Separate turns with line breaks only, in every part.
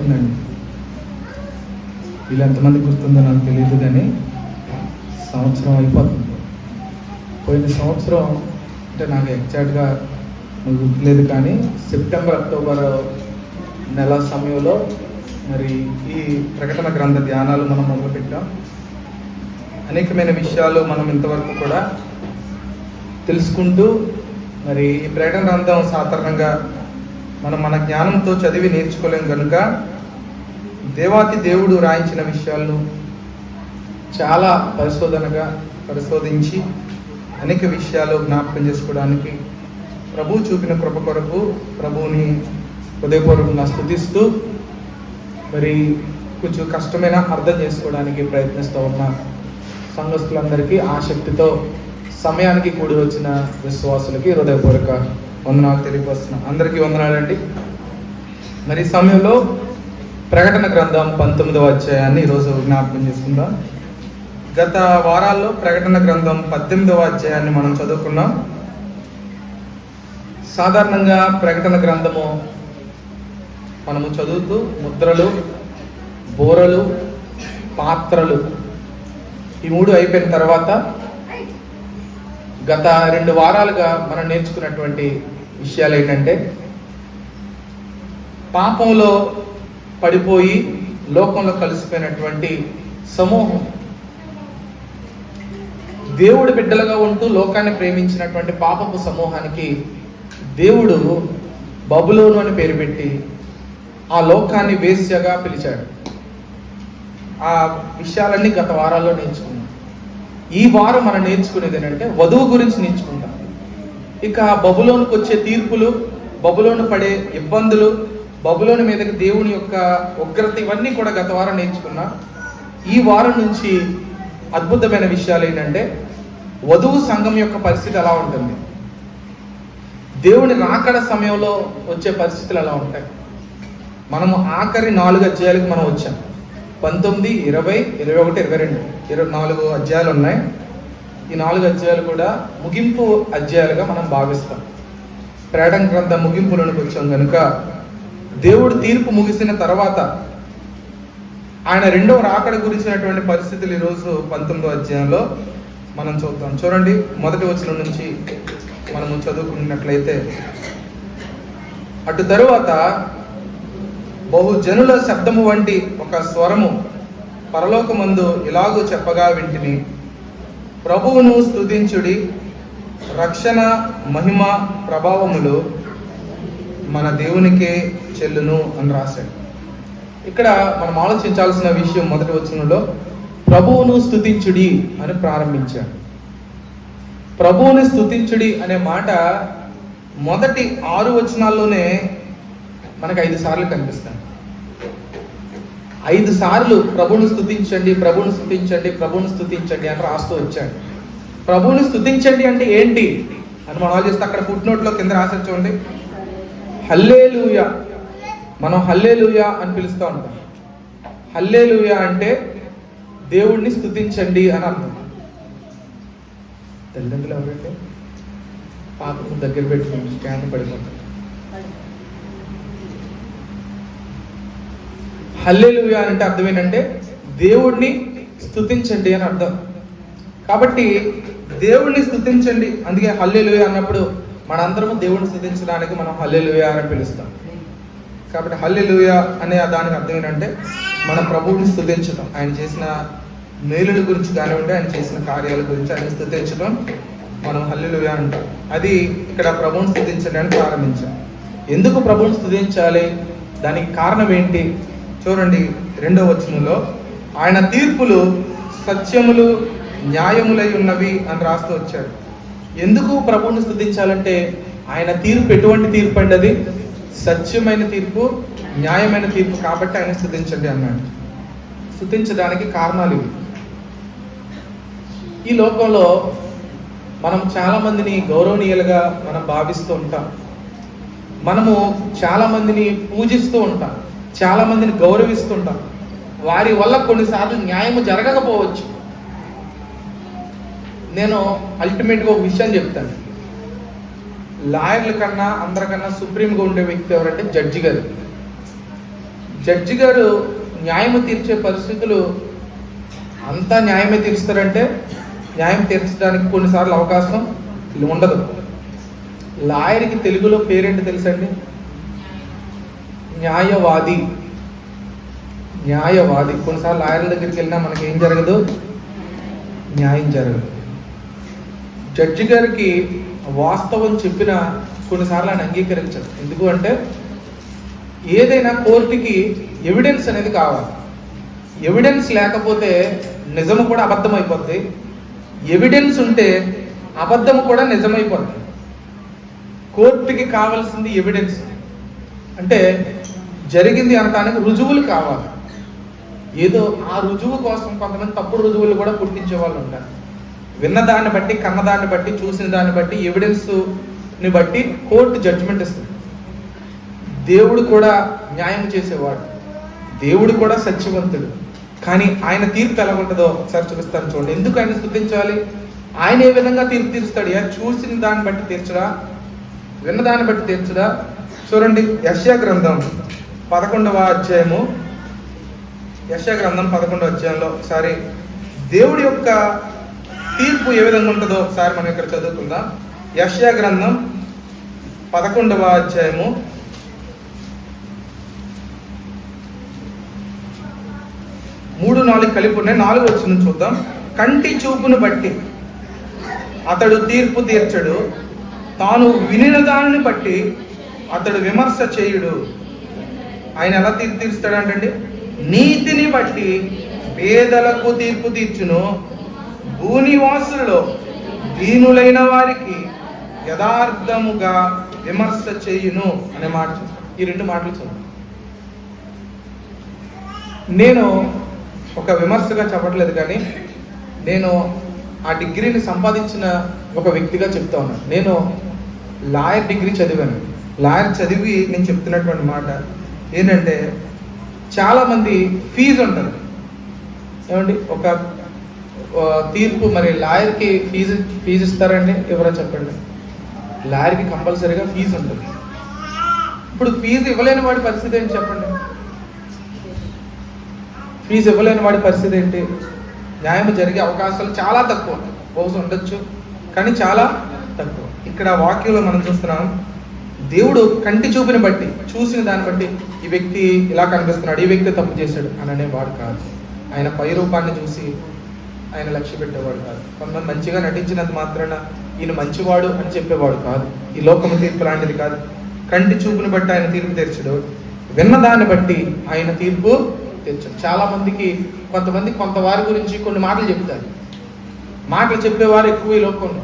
అయిపోతుందండి. వీళ్ళు ఎంతమంది గుర్తుందో నాకు తెలియదు, కానీ సంవత్సరం అయిపోతుంది. పోయిన సంవత్సరం అంటే నాకు ఎగ్జాక్ట్గా గుర్తులేదు, కానీ సెప్టెంబర్ అక్టోబర్ నెల సమయంలో మరి ఈ ప్రకటన గ్రంథ ధ్యానాలు మనం మొదలుపెట్టాం. అనేకమైన విషయాలు మనం ఇంతవరకు కూడా తెలుసుకుంటూ మరి ఈ ప్రకటన గ్రంథం సాధారణంగా మన జ్ఞానంతో చదివి నేర్చుకోలేం కనుక దేవాతి దేవుడు రాయించిన విషయాలను చాలా పరిశోధించి అనేక విషయాలు జ్ఞాపకం చేసుకోవడానికి ప్రభు చూపిన కృప కొరకు ప్రభువుని హృదయపూర్వకంగా స్తుతిస్తూ మరి కొంచెం కష్టమైన అర్థం చేసుకోవడానికి ప్రయత్నిస్తూ ఉన్న సంఘస్థులందరికీ ఆసక్తితో సమయానికి కూడి వచ్చిన విశ్వాసులకి హృదయపూర్వక వందనాలు తెలియపరుస్తున్నాం. అందరికీ వందనాలండి. మరి ఈ సమయంలో ప్రకటన గ్రంథం 19వ అధ్యాయాన్ని ఈరోజు జ్ఞాపకం చేసుకుందాం. గత వారాల్లో ప్రకటన గ్రంథం 18వ అధ్యాయాన్ని మనం చదువుకున్నాం. సాధారణంగా ప్రకటన గ్రంథము మనము చదువుతూ ముద్రలు, బోరలు, పాత్రలు ఈ 3 అయిపోయిన తర్వాత గత 2 వారాలుగా మనం నేర్చుకున్నటువంటి విషయాలు ఏంటంటే, పాపంలో పడిపోయి లోకంలో కలిసిపోయినటువంటి సమూహం, దేవుడి బిడ్డలుగా ఉంటూ లోకాన్ని ప్రేమించినటువంటి పాపపు సమూహానికి దేవుడు బబులోను అని పేరు పెట్టి ఆ లోకాన్ని వేశ్యగా పిలిచాడు. ఆ విషయాలన్నీ గత వారాల్లో నేర్చుకున్నాం. ఈ వారం మనం నేర్చుకునేది ఏంటంటే వధువు గురించి నేర్చుకుంటాం. ఇక బబులోనుకు వచ్చే తీర్పులు, బబులోను పడే ఇబ్బందులు, బబులోను మీదకి దేవుని యొక్క ఉగ్రత, ఇవన్నీ కూడా గత వారం నేర్చుకున్నాం. ఈ వారం నుంచి అద్భుతమైన విషయాలు ఏంటంటే వధువు సంఘం యొక్క పరిస్థితి ఎలా ఉంటుంది, దేవుని రాకడ సమయంలో వచ్చే పరిస్థితులు ఎలా ఉంటాయి. మనము ఆఖరి 4 అధ్యాయాలకు మనం వచ్చాం. 19, 20, 21, 22 24 అధ్యాయాలు ఉన్నాయి. ఈ 4 అధ్యాయాలు కూడా ముగింపు అధ్యాయాలుగా మనం భావిస్తాం. ప్రకటన గ్రంథ ముగింపులోనికి వచ్చాం కనుక దేవుడు తీర్పు ముగిసిన తర్వాత ఆయన 2వ రాకడ గురించినటువంటి పరిస్థితులు ఈరోజు 19వ అధ్యాయంలో మనం చూద్దాం. చూడండి, మొదటి వచనం నుంచి మనము చదువుకున్నట్లయితే, అటు తరువాత బహుజనుల శబ్దము వంటి ఒక స్వరము పరలోకమందు ఇలాగూ చెప్పగా వింటిని, ప్రభువును స్తుతించుడి, రక్షణ, మహిమ, ప్రభావములు మన దేవునికే చెల్లును అని రాశాడు. ఇక్కడ మనం ఆలోచించాల్సిన విషయం, మొదటి వచనంలో ప్రభువును స్తుతించుడి అని ప్రారంభించాడు. ప్రభువుని స్తుతించుడి అనే మాట మొదటి 6 వచనాల్లోనే మనకు 5 సార్లు కనిపిస్తాయి. 5 సార్లు ప్రభువుని స్తుతించండి, ప్రభువుని స్తుతించండి, ప్రభువుని స్తుతించండి అని రాస్తూ వచ్చాడు. ప్రభువుని స్తుతించండి అంటే ఏంటి అని మనం ఆలోచిస్తే అక్కడ ఫుట్నోట్లో కింద రాసి చూడండి, హల్లెలూయా. మనం హల్లెలూయా అని పిలుస్తూ ఉంటాం. హల్లెలూయా అంటే దేవుడిని స్తుతించండి అని అర్థం. తల్లిదండ్రులు ఎవరంటే పాపకు దగ్గర పెట్టుకోండి, స్టాండ్ పడిపోతారు. హల్లెలూయా అంటే అర్థం ఏంటంటే దేవుడిని స్తుతించండి అని అర్థం. కాబట్టి దేవుడిని స్తుతించండి, అందుకే హల్లెలూయా అన్నప్పుడు మనందరము దేవుడిని స్తుతించడానికి మనం హల్లెలూయా అని పిలుస్తాం. కాబట్టి హల్లెలూయా అనే దానికి అర్థం ఏంటంటే మన ప్రభువుని స్తుతించడం, ఆయన చేసిన మేలుల గురించి కానివ్వండి, ఆయన చేసిన కార్యాల గురించి ఆయన స్తుతించడం మనం హల్లెలూయా అంటాం. అది ఇక్కడ ప్రభువుని స్తుతించడానికి ప్రారంభించాం. ఎందుకు ప్రభువుని స్తుతించాలి, దానికి కారణం ఏంటి చూడండి. 2వ వచనంలో ఆయన తీర్పులు సత్యములు, న్యాయములై ఉన్నవి అని రాస్తూ వచ్చాడు. ఎందుకు ప్రభువుని స్తుతించాలంటే ఆయన తీర్పు ఎటువంటి తీర్పు అండి, అది సత్యమైన తీర్పు, న్యాయమైన తీర్పు. కాబట్టి ఆయన స్తుతించండి అన్నాడు. స్తుతించడానికి కారణాలు ఇవి. ఈ లోకంలో మనం చాలా మందిని గౌరవనీయులుగా మనం భావిస్తూ ఉంటాం. మనము చాలా మందిని పూజిస్తూ ఉంటాం, చాలా మందిని గౌరవిస్తుంటాం. వారి వల్ల కొన్నిసార్లు న్యాయము జరగకపోవచ్చు. నేను అల్టిమేట్గా ఒక విషయం చెప్తాను. లాయర్ల కన్నా అందరికన్నా సుప్రీంగా ఉండే వ్యక్తి ఎవరంటే జడ్జి గారు. జడ్జి గారు న్యాయము తీర్చే పరిస్థితులు అంతా న్యాయమే తీరుస్తారంటే న్యాయం తీర్చడానికి కొన్నిసార్లు అవకాశం ఉండదు. లాయర్కి తెలుగులో పేరేంటి తెలుసండి? న్యాయవాది. న్యాయవాది. కొన్నిసార్లు లాయర్ల దగ్గరికి వెళ్ళినా మనకి ఏం జరగదు? న్యాయం జరగదు. జడ్జి గారికి వాస్తవం చెప్పిన కొన్నిసార్లు ఆయన అంగీకరించరు. ఎందుకు అంటే ఏదైనా కోర్టుకి ఎవిడెన్స్ అనేది కావాలి. ఎవిడెన్స్ లేకపోతే నిజము కూడా అబద్ధం అయిపోద్ది, ఎవిడెన్స్ ఉంటే అబద్ధము కూడా నిజమైపోద్ది. కోర్టుకి కావాల్సింది ఎవిడెన్స్, అంటే జరిగింది అనటానికి రుజువులు కావాలి. ఏదో ఆ రుజువు కోసం కొంతమంది తప్పుడు రుజువులు కూడా పుట్టించే వాళ్ళు ఉంటారు. విన్నదాన్ని బట్టి, కన్నదాన్ని బట్టి, చూసిన దాన్ని బట్టి, ఎవిడెన్స్ని బట్టి కోర్టు జడ్జిమెంట్ ఇస్తుంది. దేవుడు కూడా న్యాయం చేసేవాడు, దేవుడు కూడా సత్యవంతుడు. కానీ ఆయన తీర్పు ఎలా ఉంటుందో ఒకసారి చూపిస్తాను చూడండి. ఎందుకు ఆయన స్తుతించాలి? ఆయన ఏ విధంగా తీర్పు తీరుస్తాడు? చూసిన దాన్ని బట్టి తీర్చడా, విన్నదాన్ని బట్టి తీర్చడా? చూడండి, యెషయా గ్రంథం 11వ అధ్యాయము. యెషయా గ్రంథం 11వ అధ్యాయంలో ఒకసారి దేవుడి యొక్క తీర్పు ఏ విధంగా ఉంటుందో ఒకసారి మనం ఇక్కడ చదువుకుందాం. యెషయా గ్రంథం 11వ అధ్యాయము 3-4 కలిపి ఉన్నాయి. 4 వచనం చూద్దాం. కంటి చూపును బట్టి అతడు తీర్పు తీర్చడు, తాను వినిన దానిని బట్టి అతడు విమర్శ చేయుడు. ఆయన ఎలా తీర్పు తీరుస్తాడు అంటే, నీతిని బట్టి పేదలకు తీర్పు తీర్చును, భూనివాసులలో దీనులైన వారికి యథార్థముగా విమర్శ చేయును అనే మాట. ఈ 2 మాటలు చూద్దాం. నేను ఒక విమర్శగా చెప్పట్లేదు, కానీ నేను ఆ డిగ్రీని సంపాదించిన ఒక వ్యక్తిగా చెప్తా ఉన్నాను. నేను లాయర్ డిగ్రీ చదివాను. లాయర్ చదివి నేను చెప్తున్నటువంటి మాట ఏంటంటే, చాలామంది ఫీజు ఉంటుంది. ఏమండి, ఒక తీర్పు మరి లాయర్కి ఫీజు ఇస్తారండి? ఎవరో చెప్పండి. లాయర్కి కంపల్సరీగా ఫీజు ఉంటుంది. ఇప్పుడు ఫీజు ఇవ్వలేని వాడి పరిస్థితి ఏంటి చెప్పండి? ఫీజు ఇవ్వలేని వాడి పరిస్థితి ఏంటి? న్యాయం జరిగే అవకాశాలు చాలా తక్కువ. బహుశా ఉండొచ్చు, కానీ చాలా తక్కువ. ఇక్కడ వాక్యంలో మనం చూస్తున్నాం, దేవుడు కంటి చూపుని బట్టి, చూసిన దాన్ని బట్టి ఈ వ్యక్తి ఇలా కనిపిస్తున్నాడు, ఈ వ్యక్తి తప్పు చేశాడు అని అనేవాడు కాదు. ఆయన పై రూపాన్ని చూసి ఆయన లక్ష్య పెట్టేవాడు కాదు. కొంతమంది మంచిగా నటించినంత మాత్రాన ఈయన మంచివాడు అని చెప్పేవాడు కాదు. ఈ లోకము తీర్పు లాంటిది కాదు. కంటి చూపుని బట్టి ఆయన తీర్పు తీర్చడు, విన్నదాన్ని బట్టి ఆయన తీర్పు తీర్చడు. చాలా మందికి కొంత వారి గురించి కొన్ని మాటలు చెప్తారు. మాటలు చెప్పేవారు ఎక్కువ ఈ లోకంలో.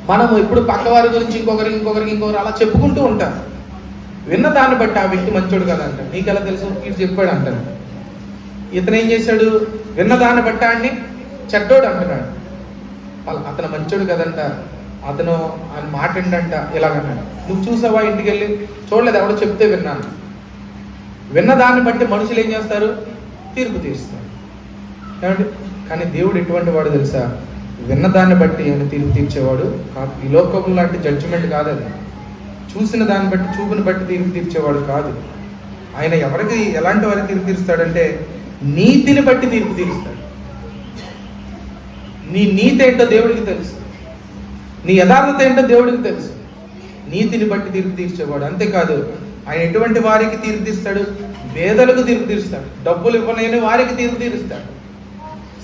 మనము ఇప్పుడు పక్క వారి గురించి ఇంకొకరికి అలా చెప్పుకుంటూ ఉంటారు. విన్న దాన్ని బట్టి ఆ వ్యక్తి మంచోడు కదా అంటారు. నీకెలా తెలుసు? ఇటు చెప్పాడు అంటారు. ఇతను ఏం చేశాడు? విన్న దాన్ని బట్టి ఆడిని చెడ్డోడు అంటున్నాడు. అతను మంచోడు కదంట, అతను ఆయన మాట ఏంటంట, ఇలాగన్నాడు. నువ్వు చూసావా? ఇంటికి వెళ్ళి చూడలేదు, ఎవడో చెప్తే విన్నాను. విన్న దాన్ని బట్టి మనుషులు ఏం చేస్తారు? తీర్పు తీరుస్తారు. ఏమంటే, కానీ దేవుడు ఎటువంటి వాడు తెలుసా? విన్నదాన్ని బట్టి ఆయన తీర్పు తీర్చేవాడు కాదు. ఈ లోకం లాంటి జడ్జిమెంట్ కాదు అది. చూసిన దాన్ని బట్టి, చూపుని బట్టి తీర్పు తీర్చేవాడు కాదు. ఆయన ఎవరికి, ఎలాంటి వారికి తీర్పు తీరుస్తాడంటే, నీతిని బట్టి తీర్పు తీరుస్తాడు. నీ నీతి ఏంటో దేవుడికి తెలుసు, నీ యథార్థత ఏంటో దేవుడికి తెలుసు. నీతిని బట్టి తీర్పు తీర్చేవాడు. అంతేకాదు, ఆయన ఎటువంటి వారికి తీర్పు తీస్తాడు? పేదలకు తీర్పు తీరుస్తాడు, డబ్బులు ఇవ్వలేని వారికి తీర్పు తీరుస్తాడు.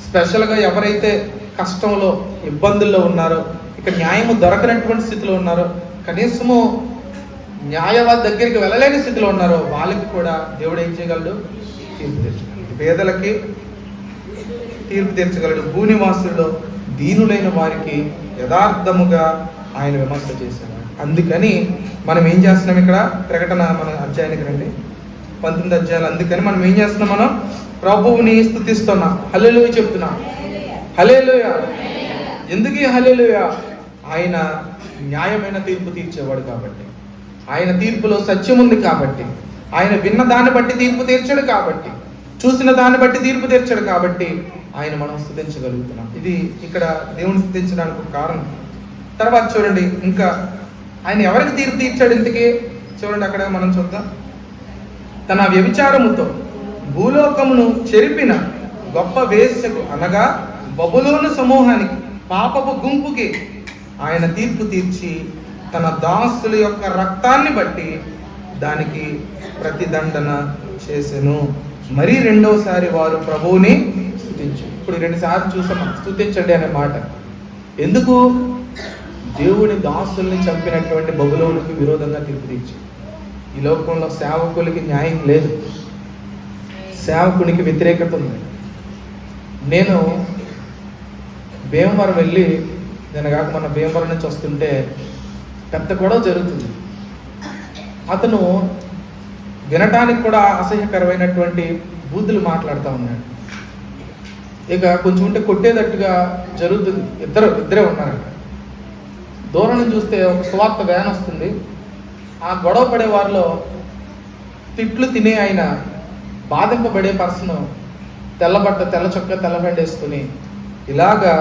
స్పెషల్గా ఎవరైతే కష్టంలో, ఇబ్బందుల్లో ఉన్నారో, ఇక న్యాయము దొరకనటువంటి స్థితిలో ఉన్నారో, కనీసము న్యాయవాది దగ్గరికి వెళ్ళలేని స్థితిలో ఉన్నారో, వాళ్ళకి కూడా దేవుడు ఏం చేయగలడు? తీర్పు తీర్చగలడు. పేదలకి తీర్పు తీర్చగలడు. భూనివాసుల్లో దీనులైన వారికి యథార్థముగా ఆయన విమర్శ చేశాడు. అందుకని మనం ఏం చేస్తున్నాం? ఇక్కడ ప్రకటన మన అధ్యాయానికి రండి, 19 అధ్యాయాలు. అందుకని మనం ఏం చేస్తున్నాం? మనం ప్రభువుని స్తుతిస్తున్నాం, హల్లెలూయా చెప్తున్నాం. హల్లెలూయా. ఎందుకు హల్లెలూయా? ఆయన న్యాయమైన తీర్పు తీర్చేవాడు కాబట్టి, ఆయన తీర్పులో సత్యం ఉంది కాబట్టి, ఆయన విన్న దాన్ని బట్టి తీర్పు తీర్చాడు కాబట్టి, చూసిన దాన్ని బట్టి తీర్పు తీర్చాడు కాబట్టి ఆయన మనం స్తుతించగలుగుతున్నాం. ఇది ఇక్కడ దేవుని స్తుతించడానికి ఒక కారణం. తర్వాత చూడండి, ఇంకా ఆయన ఎవరికి తీర్పు తీర్చాడు ఇంతకీ? చూడండి, అక్కడ మనం చూద్దాం. తన వ్యభిచారముతో భూలోకమును చెరిపిన గొప్ప వేశ్యకు అనగా బబులోను సమూహానికి, పాపపు గుంపుకి ఆయన తీర్పు తీర్చి తన దాసుల యొక్క రక్తాన్ని బట్టి దానికి ప్రతిదండన చేసెను. మరి రెండోసారి వారు ప్రభువుని స్తుతించు. ఇప్పుడు 2 సార్లు చూసాం స్తుతించండి అనే మాట. ఎందుకు? దేవుని దాసుల్ని చంపినటువంటి బబులోనుకి విరోధంగా తీర్పు తీర్చి. ఈ లోకంలో సేవకులకి న్యాయం లేదు, సేవకునికి వ్యతిరేకత ఉంది. నేను భీమవరం వెళ్ళి, నేను కాక మన భీమవరం నుంచి వస్తుంటే పెద్ద గొడవ జరుగుతుంది. అతను వినటానికి కూడా అసహ్యకరమైనటువంటి బూతులు మాట్లాడుతూ ఉన్నాడు. ఇక కొంచెం ఉంటే కొట్టేటట్టుగా జరుగుతుంది. ఇద్దరే ఉన్నారంట. దూరం నుంచి చూస్తే ఒక సువార్త వ్యాన్ వస్తుంది. ఆ గొడవ పడే వారిలో తిట్లు తినే ఆయన బాధింపబడే పర్సన్ తెల్ల చొక్క తెల్లబండి వేసుకుని ఇలాగా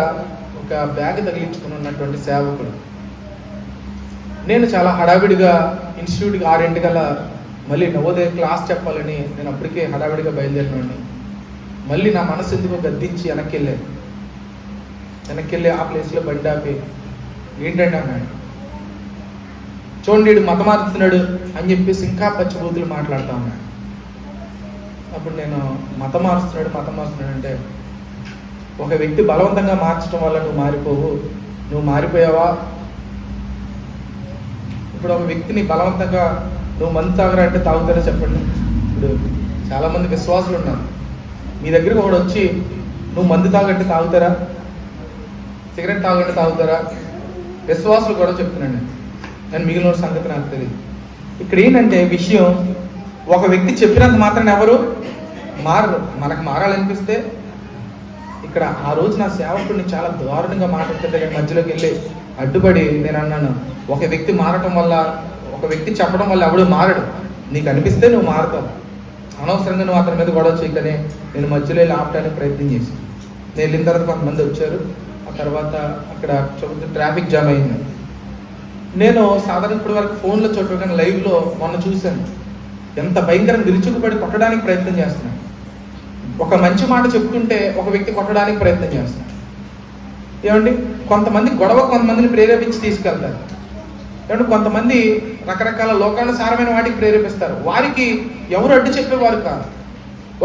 ఒక బ్యాగ్ తగిలించుకుని ఉన్నటువంటి సేవకుడు. నేను చాలా హడావిడిగా ఇన్స్టిట్యూట్కి 6 మళ్ళీ నవోదయ క్లాస్ చెప్పాలని నేను అప్పటికే హడావిడిగా బయలుదేరినండి. మళ్ళీ నా మనసు ఎందుకో గద్దించి వెనక్కి వెళ్ళి ఆ ప్లేస్లో బండి ఆపి, ఏంటంటే అన్నాడు, చూడండి మత మారుతున్నాడు అని చెప్పేసి ఇంకా పచ్చి బూతులు మాట్లాడుతూ ఉన్నాడు. అప్పుడు నేను మతం మారుస్తున్నాడు అంటే, ఒక వ్యక్తి బలవంతంగా మార్చడం వల్ల నువ్వు మారిపోవు, నువ్వు మారిపోయావా? ఇప్పుడు ఒక వ్యక్తిని బలవంతంగా నువ్వు మందు తాగరా అంటే తాగుతారా చెప్పండి. ఇప్పుడు చాలామంది విశ్వాసులు ఉన్నారు. మీ దగ్గరకు ఒకడు వచ్చి నువ్వు మందు తాగంటే తాగుతారా? సిగరెట్ తాగంటే తాగుతారా? విశ్వాసులు కూడా చెప్తున్నాను నేను మిగిలిన సంగతి నాకు తెలియదు. ఇక్కడ ఏంటంటే విషయం, ఒక వ్యక్తి చెప్పినంత మాత్రం ఎవరు మారరు. మనకు మారాలనిపిస్తే ఇక్కడ ఆ రోజు నా సేవకుడిని చాలా దారుణంగా మాట్లాడుతుంటే కానీ మధ్యలోకి వెళ్ళి అడ్డుపడి నేను అన్నాను, ఒక వ్యక్తి మారటం వల్ల, ఒక వ్యక్తి చెప్పడం వల్ల ఎవడు మారడు. నీకు అనిపిస్తే నువ్వు మారుతావు. అనవసరంగా నువ్వు అతని మీద గొడవ చేయకనే నేను మధ్యలో వెళ్ళి ఆపడానికి ప్రయత్నం చేశాను. నేను వెళ్ళిన తర్వాత కొంతమంది వచ్చారు. ఆ తర్వాత అక్కడ ట్రాఫిక్ జామ్ అయింది. నేను సాధారణ ఇప్పటి వరకు ఫోన్లో చూడగానే లైవ్లో మొన్న చూశాను. ఎంత భయంకరంగా విరుచుకుపడి కొట్టడానికి ప్రయత్నం చేస్తున్నాను. ఒక మంచి మాట చెప్తుంటే ఒక వ్యక్తి కొట్టడానికి ప్రయత్నం చేస్తున్నాడు. ఏమండి, కొంతమంది గొడవ కొంతమందిని ప్రేరేపించి తీసుకెళ్తారు. ఏమంటే కొంతమంది రకరకాల లోకానుసారమైన వాటికి ప్రేరేపిస్తారు. వారికి ఎవరు అడ్డు చెప్పేవారు కాదు.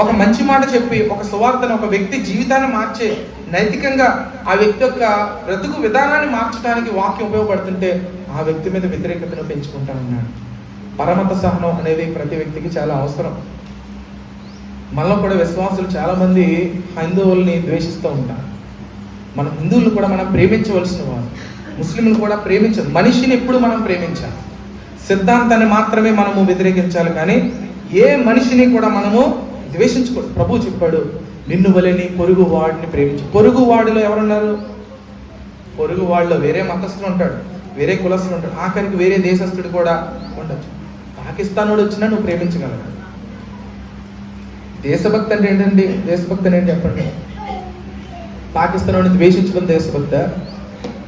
ఒక మంచి మాట చెప్పి ఒక సువార్తను, ఒక వ్యక్తి జీవితాన్ని మార్చే, నైతికంగా ఆ వ్యక్తి యొక్క బ్రతుకు విధానాన్ని మార్చడానికి వాక్యం ఉపయోగపడుతుంటే ఆ వ్యక్తి మీద వ్యతిరేకతను పెంచుకుంటానన్నాడు. పరమత సహనం అనేది ప్రతి వ్యక్తికి చాలా అవసరం. మనలో కూడా విశ్వాసులు చాలామంది హైందవుల్ని ద్వేషిస్తూ ఉంటారు. మన హిందువులు కూడా మనం ప్రేమించవలసిన వారు, ముస్లింలు కూడా ప్రేమించాలి. మనిషిని ఎప్పుడు మనం ప్రేమించాలి, సిద్ధాంతాన్ని మాత్రమే మనము వ్యతిరేకించాలి, కానీ ఏ మనిషిని కూడా మనము ద్వేషించకూడదు. ప్రభువు చెప్పాడు, నిన్ను వలె నీ పొరుగు వాడిని ప్రేమించు. పొరుగు వాడిలో ఎవరున్నారు? పొరుగు వాడిలో వేరే మతస్థులు ఉంటాడు, వేరే కులస్తులు ఉంటాడు, ఆఖరికి వేరే దేశస్థుడు కూడా ఉండొచ్చు. పాకిస్తాన్ వాడు వచ్చినా నువ్వు ప్రేమించగలవు. దేశభక్తి అంటే ఏంటండి? దేశభక్తి అని ఏంటి చెప్పండి? పాకిస్తాన్ వాడిని ద్వేషించడం దేశభక్త?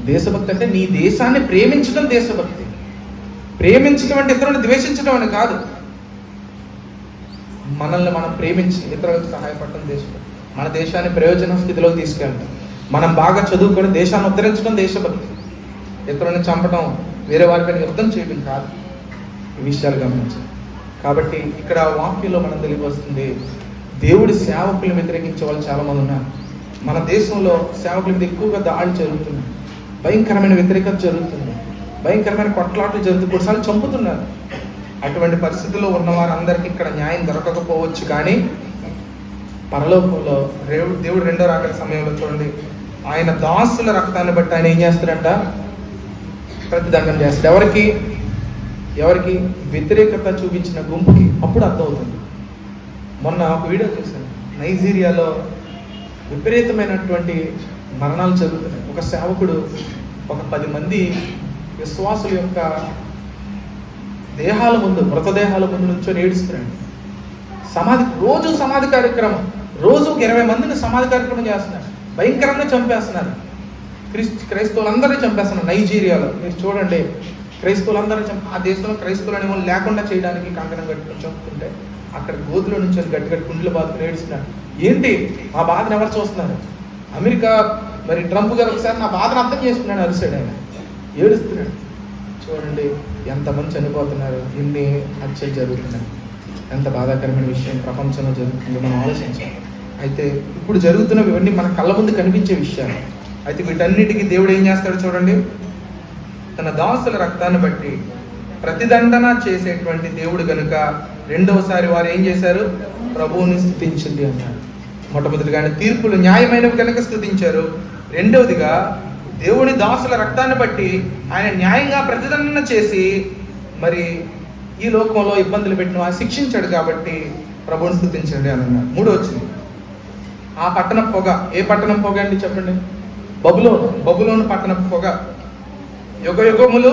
దేశభక్తి అంటే నీ దేశాన్ని ప్రేమించడం దేశభక్తి. ప్రేమించడం అంటే ఇతరులను ద్వేషించడం అని కాదు. మనల్ని మనం ప్రేమించి ఇతరులకు సహాయపడటం దేశభక్తి. మన దేశాన్ని ప్రయోజన స్థితిలోకి తీసుకెళ్ళడం, మనం బాగా చదువుకొని దేశాన్ని ఉద్ధరించడం దేశభక్తి. ఇతరులను చంపడం, వేరే వారిపైన యుద్ధం చేయడం కాదు. ఈ విషయాలు గమనించాలి. కాబట్టి ఇక్కడ వాక్యంలో మనం తెలియవస్తుంది, దేవుడి సేవకులను వ్యతిరేకించే వాళ్ళు చాలామంది ఉన్నారు. మన దేశంలో సేవకుల మీద ఎక్కువగా దాడి జరుగుతుంది, భయంకరమైన వ్యతిరేకత జరుగుతుంది, భయంకరమైన కొట్లాటలు జరుగుతుంది, కొన్నిసార్లు చంపుతున్నారు. అటువంటి పరిస్థితుల్లో ఉన్న వారందరికీ ఇక్కడ న్యాయం దొరకకపోవచ్చు, కానీ పరలోకంలో దేవుడు రెండో రాకడ సమయంలో చూడండి, ఆయన దాసుల రక్తాన్ని బట్టి ఆయన ఏం చేస్తాడంట? ప్రతిదండన చేస్తాడు. ఎవరికి? వ్యతిరేకత చూపించిన గుంపుకి. అప్పుడు అర్థమవుతుంది. మొన్న ఒక వీడియో చూశాను, నైజీరియాలో విపరీతమైనటువంటి మరణాలు జరుగుతున్నాయి. ఒక సేవకుడు ఒక 10 మంది విశ్వాసుల యొక్క దేహాల ముందు, మృతదేహాల ముందు నుంచో ఏడుస్తున్నాడు. రోజు సమాధి కార్యక్రమం, రోజుకు 20 మందిని సమాధి కార్యక్రమం చేస్తున్నారు. భయంకరంగా చంపేస్తున్నారు. క్రైస్తవులందరినీ చంపేస్తున్నారు నైజీరియాలో. మీరు చూడండి, క్రైస్తవులందరినీ ఆ దేశంలో క్రైస్తవులు అనే వాళ్ళు లేకుండా చేయడానికి కంకణం కట్టుకుని చంపుతుంటే అక్కడ గోతులో నుంచి గట్టి గట్టి కుండ్లు బాధకుని ఏడుస్తున్నాడు. ఏంటి మా బాధను ఎవరు చూస్తున్నారు? అమెరికా మరి ట్రంప్ గారు ఒకసారి నా బాధను అర్థం చేసుకున్నాడు, అరిసాడు ఆయన, ఏడుస్తున్నాడు. చూడండి ఎంతమంది చనిపోతున్నారు, ఎన్ని హత్యలు జరుగుతున్నాయి, ఎంత బాధాకరమైన విషయం ప్రపంచంలో జరుగుతుందో మనం ఆలోచించాలి. అయితే ఇప్పుడు జరుగుతున్నవి ఇవన్నీ మన కళ్ళ ముందు కనిపించే విషయాలు. అయితే వీటన్నిటికీ దేవుడు ఏం చేస్తాడు చూడండి, తన దాసుల రక్తాన్ని బట్టి ప్రతిదండన చేసేటువంటి దేవుడు కనుక రెండవసారి వారు ఏం చేశారు? ప్రభువుని స్తుతించండి అన్నాడు. మొట్టమొదటిగా ఆయన తీర్పులు న్యాయమైనవి కనుక స్తుతించారు. రెండవదిగా దేవుని దాసుల రక్తాన్ని బట్టి ఆయన న్యాయంగా ప్రతిదండన చేసి మరి ఈ లోకంలో ఇబ్బందులు పెట్టిన వారు శిక్షించాడు కాబట్టి ప్రభువుని స్తుతించండి అని అన్నాడు. మూడో వచ్చింది ఆ పట్టణం పొగ. ఏ పట్టణం పొగ అండి చెప్పండి? బబులోను పట్టణం పొగ యుగ యుగములు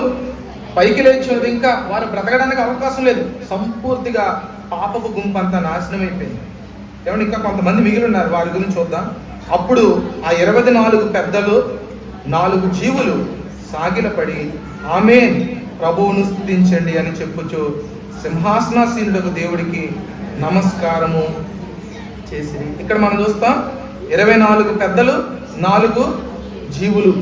పైకి లేచినది. ఇంకా వారు బ్రతకడానికి అవకాశం లేదు. సంపూర్తిగా పాపపు గుంపు అంతా నాశనం అయిపోయింది. ఏమంటే ఇంకా కొంతమంది మిగిలి ఉన్నారు, వారి గురించి చూద్దాం. అప్పుడు ఆ 24 పెద్దలు 4 జీవులు సాగిలపడి ఆమేన్ ప్రభువును స్తుతించండి అని చెప్పుచు సింహాసనాసీనులకు దేవుడికి నమస్కారము చేసిరి. ఇక్కడ మనం చూస్తాం 24 పెద్దలు 4 జీవులు.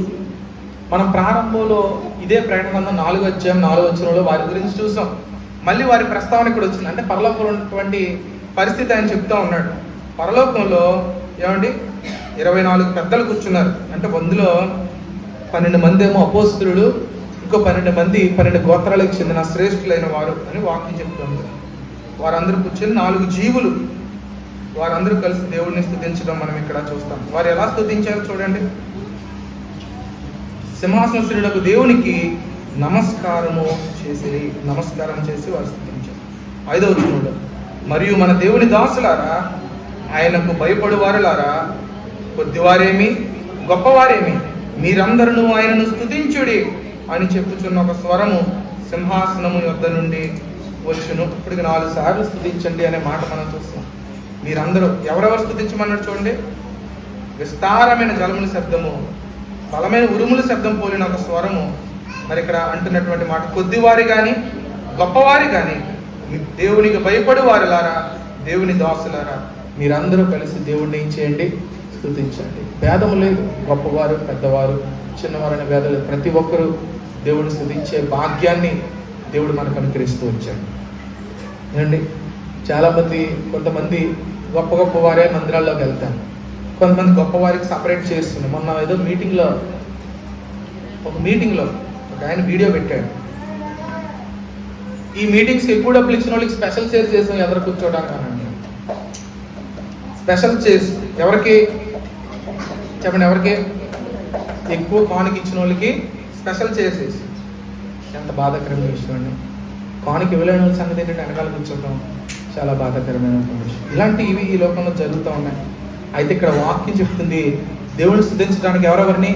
మనం ప్రారంభంలో ఇదే ప్రకటన 4వ అధ్యాయం 4వ వచనంలో వారి గురించి చూసాం. మళ్ళీ వారి ప్రస్తావన ఇక్కడ వచ్చింది. అంటే పరలోకంలో ఉన్నటువంటి పరిస్థితి ఆయన చెప్తా ఉన్నాడు. పరలోకంలో ఏమండి 24 పెద్దలు కూర్చున్నారు. అంటే అందులో 12 మంది ఏమో అపోస్తలులు, ఇంకో 12 మంది 12 గోత్రాలకు చెందిన శ్రేష్ఠులైన వారు అని వాక్యం చెప్తుంది. వారందరూ కూర్చొని 4 జీవులు వారందరూ కలిసి దేవుడిని స్తుతించడం మనం ఇక్కడ చూస్తాం. వారు ఎలా స్తుతించారో చూడండి. సింహాసనస్తులకు దేవునికి నమస్కారం చేసి వారు స్తుతించారు. 5వ వచనంలో మరియు మన దేవుని దాసులారా, ఆయనకు భయపడువారులారా, కొద్దివారేమి గొప్పవారేమి మీరందరూ ఆయనను స్తుతించుడి అని చెప్పుచున్న ఒక స్వరము సింహాసనము యొద్ద నుండి వచ్చును. ఇప్పటికి 4 సార్లు స్తుతించండి అనే మాట మనం చూస్తాం. మీరందరూ ఎవరెవరు స్తుతించమన్నాడు చూడండి. విస్తారమైన జలముల శబ్దము, బలమైన ఉరుముల శబ్దం పోలిన ఒక స్వరము. మరి ఇక్కడ అంటున్నటువంటి మాట కొద్దివారి కానీ గొప్పవారి కానీ దేవునికి భయపడు వారులారా, దేవుని దాసులారా, మీరందరూ కలిసి దేవుడిని ఏం చేయండి? స్తుతించండి. భేదము లేదు, గొప్పవారు పెద్దవారు చిన్నవారు అనే భేదం లేదు. ప్రతి ఒక్కరూ దేవుడిని స్తుతించే భాగ్యాన్ని దేవుడు మనకు అనుగ్రహిస్తూ వచ్చాడు. ఏమండి కొంతమంది గొప్ప వారే మందిరాల్లోకి వెళ్తారు, కొంతమంది గొప్పవారికి సపరేట్ చేస్తున్నారు. మొన్న ఏదో ఒక మీటింగ్లో ఒక ఆయన వీడియో పెట్టాడు. ఈ మీటింగ్స్కి ఎక్కువ డబ్బులు ఇచ్చిన వాళ్ళకి స్పెషల్ చైర్స్ చేసాం ఎవరు కూర్చోడానికి అనండి. స్పెషల్ చైర్స్ ఎవరికి చెప్పండి? ఎవరికి? ఎక్కువ కానుక ఇచ్చిన వాళ్ళకి స్పెషల్ చైర్స్ వేసి. ఎంత బాధాకరమైన విషయం అండి. కానుక ఇవ్వలేని వాళ్ళ సంగతి ఏంటంటే వెనకాల కూర్చోవడం చాలా బాధాకరమైన విషయం. ఇలాంటివి ఈ లోకంలో జరుగుతూ ఉన్నాయి. అయితే ఇక్కడ వాక్యం చెప్తుంది, దేవుడిని స్తుతించడానికి ఎవరెవరిని?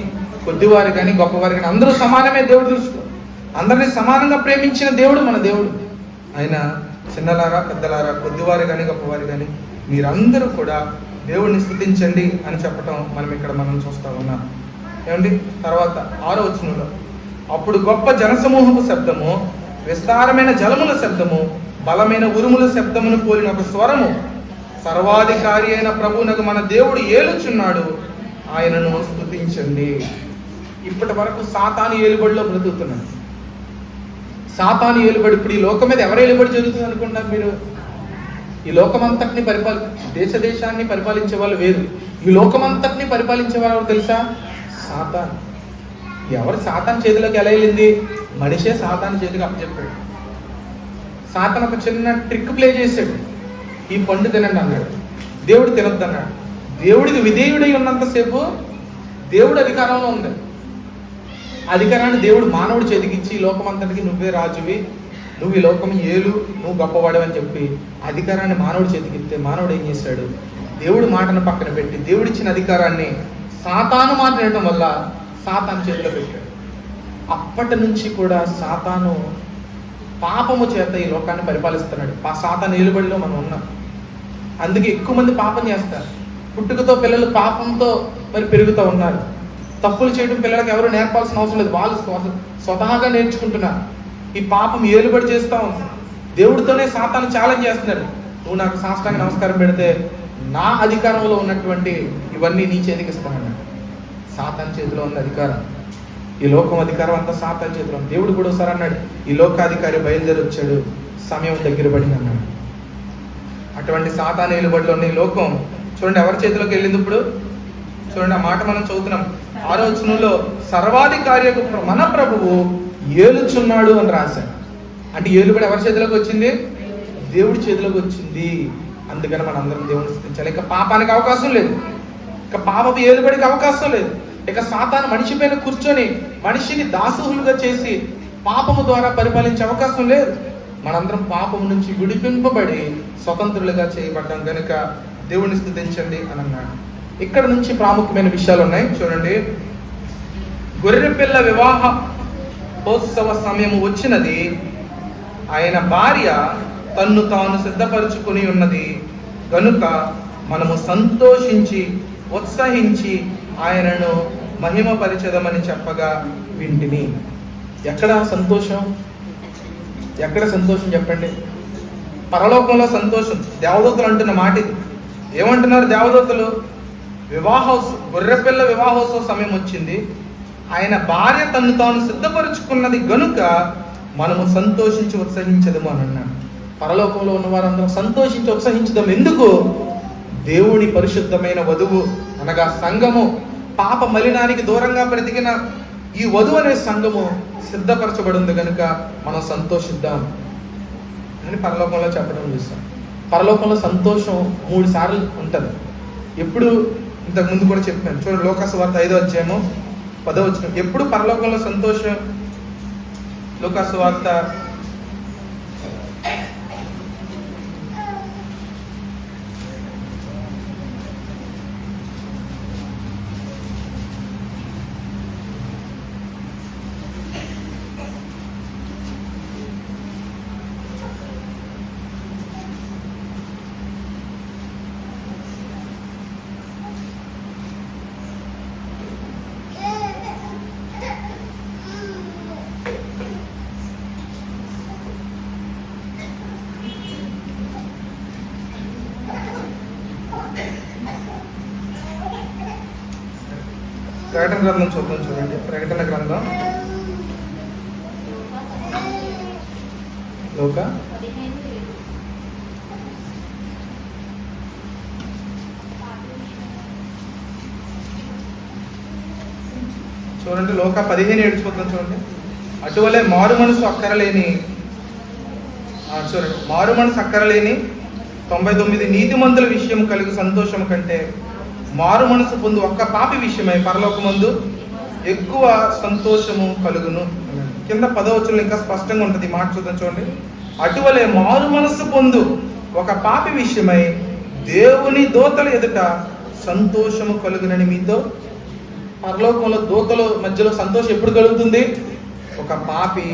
కొద్దివారు కానీ గొప్పవారు కానీ అందరూ సమానమే. దేవుడి దృష్టిలో అందరినీ సమానంగా ప్రేమించిన దేవుడు మన దేవుడు. ఆయన చిన్నలారా పెద్దలారా, కొద్దివారు కానీ గొప్పవారు కానీ మీరందరూ కూడా దేవుడిని స్తుతించండి అని చెప్పటం మనం చూస్తా ఉన్నాం. ఏమండి? తర్వాత 6వ వచనంలో అప్పుడు గొప్ప జనసమూహపు శబ్దము, విస్తారమైన జలముల శబ్దము, బలమైన ఉరుముల శబ్దమును పోలిన ఒక స్వరము, సర్వాధికారి అయిన ప్రభువునకు మన దేవుడు ఏలుచున్నాడు, ఆయనను స్తుతించండి. ఇప్పటి వరకు సాతాను ఏలుబడిలో బ్రతుకుతున్నాడు. సాతాను ఏలుబడి. ఇప్పుడు ఈ లోకం మీద ఎవరు ఏలుబడి జరుగుతుంది అనుకుంటున్నారు మీరు? ఈ లోకమంతటిని దేశాన్ని పరిపాలించే వాళ్ళు వేరు. ఈ లోకమంతటిని పరిపాలించే వాళ్ళు తెలుసా? సాతాను. ఎవరు సాతాను చేతిలోకి ఎలా వెళ్ళింది? మనిషే సాతాను చేతికి అప్పచెప్పాడు. సాతాను ఒక చిన్న ట్రిక్ ప్లే చేశాడు. ఈ పండు తినండి అన్నాడు, దేవుడు తినొద్దు అన్నాడు. దేవుడికి విధేయుడై ఉన్నంతసేపు దేవుడు అధికారంలో ఉంది. అధికారాన్ని దేవుడు మానవుడి చేతికిచ్చి ఈ లోకమంతటికి నువ్వే రాజువి, నువ్వు ఈ లోకం ఏలు, నువ్వు గొప్పవాడవు అని చెప్పి అధికారాన్ని మానవుడి చేతికి ఇస్తే మానవుడు ఏం చేశాడు? దేవుడు మాటను పక్కన పెట్టి దేవుడిచ్చిన అధికారాన్ని సాతాను మాట్లాడటం వల్ల సాతాను చేతిలో పెట్టాడు. అప్పటి నుంచి కూడా సాతాను పాపము చేత ఈ లోకాన్ని పరిపాలిస్తున్నాడు. సాతాను ఏలుబడిలో మనం ఉన్నాం. అందుకే ఎక్కువ మంది పాపం చేస్తారు. పుట్టుకతో పిల్లలు పాపంతో మరి పెరుగుతూ ఉన్నారు. తప్పులు చేయడం పిల్లలకు ఎవరు నేర్పాల్సిన అవసరం లేదు, వాళ్ళు స్వతహాగా నేర్చుకుంటున్నారు. ఈ పాపం ఏలుబడి చేస్తూ ఉంది. దేవుడితోనే సాతాను ఛాలెంజ్ చేస్తున్నాడు. నువ్వు నాకు సాష్టాంగ నమస్కారం పెడితే నా అధికారంలో ఉన్నటువంటి ఇవన్నీ నీ చేతికి ఇస్తానన్నాడు. సాతాన్ చేతిలో ఉన్న అధికారం, ఈ లోకం అధికారం అంతా సాతాన్ చేతిలో ఉంది. దేవుడు కూడా ఒకసారి అన్నాడు, ఈ లోకాధికారి బయలుదేరి వచ్చాడు, సమయం దగ్గర పడింది అన్నాడు. అటువంటి సాతాను ఏలుబడిలో ఉన్న ఈ లోకం చూడండి ఎవరి చేతిలోకి వెళ్ళింది ఇప్పుడు. చూడండి ఆ మాట మనం చదువుతున్నాం 6వ వచనంలో, సర్వాధికారి మన ప్రభువు ఏలుచున్నాడు అని రాశాడు. అంటే ఏలుబడి ఎవరి చేతిలోకి వచ్చింది? దేవుడి చేతిలోకి వచ్చింది. అందుకని మన అందరం దేవుని స్థుతించాలి. ఇక పాపానికి అవకాశం లేదు, ఇక పాపపు ఏలుబడికి అవకాశం లేదు. ఇక సాతాను మనిషి పైన కూర్చొని మనిషిని దాసులుగా చేసి పాపము ద్వారా పరిపాలించే అవకాశం లేదు. మనందరం పాపం నుంచి విడిపింపబడి స్వతంత్రులుగా చేయబడ్డాం కనుక దేవుని స్తుతించండి అని అన్నాడు. ఇక్కడ నుంచి ప్రాముఖ్యమైన విషయాలు ఉన్నాయి చూడండి. గొర్రెపిల్ల వివాహోత్సవ సమయం వచ్చినది, ఆయన భార్య తన్ను తాను సిద్ధపరచుకుని ఉన్నది గనుక మనము సంతోషించి ఉత్సహించి ఆయనను మహిమపరిచెదమని చెప్పగా వింటిని. ఎక్కడ సంతోషం? ఎక్కడ సంతోషం చెప్పండి? పరలోకంలో సంతోషం. దేవదూతలు అంటున్న మాట ఇది. ఏమంటున్నారు దేవదూతలు? గొర్రెపిల్ల వివాహోత్సవ సమయం వచ్చింది, ఆయన భార్య తన్ను తాను సిద్ధపరుచుకున్నది గనుక మనము సంతోషించి ఉత్సహించదము అని అన్నాడు. పరలోకంలో ఉన్న వారందరూ సంతోషించి ఉత్సహించదాం. ఎందుకు? దేవుని పరిశుద్ధమైన వధువు అనగా సంఘము, పాప మలినానికి దూరంగా బ్రతికిన ఈ వధువు అనే సంఘము సిద్ధపరచబడింది కనుక మనం సంతోషిద్దాం అని పరలోకంలో చెప్పడం చూస్తాం. పరలోకంలో సంతోషం 3 సార్లు ఉంటుంది. ఎప్పుడు? ఇంతకు ముందు కూడా చెప్పాను చూడండి, లోకాసువార్త 5వ అధ్యాయము 10వ వచనం. ఎప్పుడు పరలోకంలో సంతోషం? లోకాసువార్త 'ప్రకటన గ్రంథం చూద్దాం చూడండి. ప్రకటన గ్రంథం లోక 15:7 చూద్దాం చూడండి. అటువలే మారు మనసు అక్కరలేని 99 నీతిమంతుల విషయం కలిగి సంతోషం కంటే మారు మనసు పొందు ఒక్క పాపి విషయమై పరలోకమందు ఎక్కువ సంతోషము కలుగును. కింద 10వ వచనంలో ఇంకా స్పష్టంగా ఉంటుంది మాట చూద్దాం చూడండి. అటువలే మారు మనసు పొందు ఒక పాపి విషయమై దేవుని దూతల ఎదుట సంతోషము కలుగునని మీతో. పరలోకంలో దూతల మధ్యలో సంతోషం ఎప్పుడు కలుగుతుంది? ఒక పాపి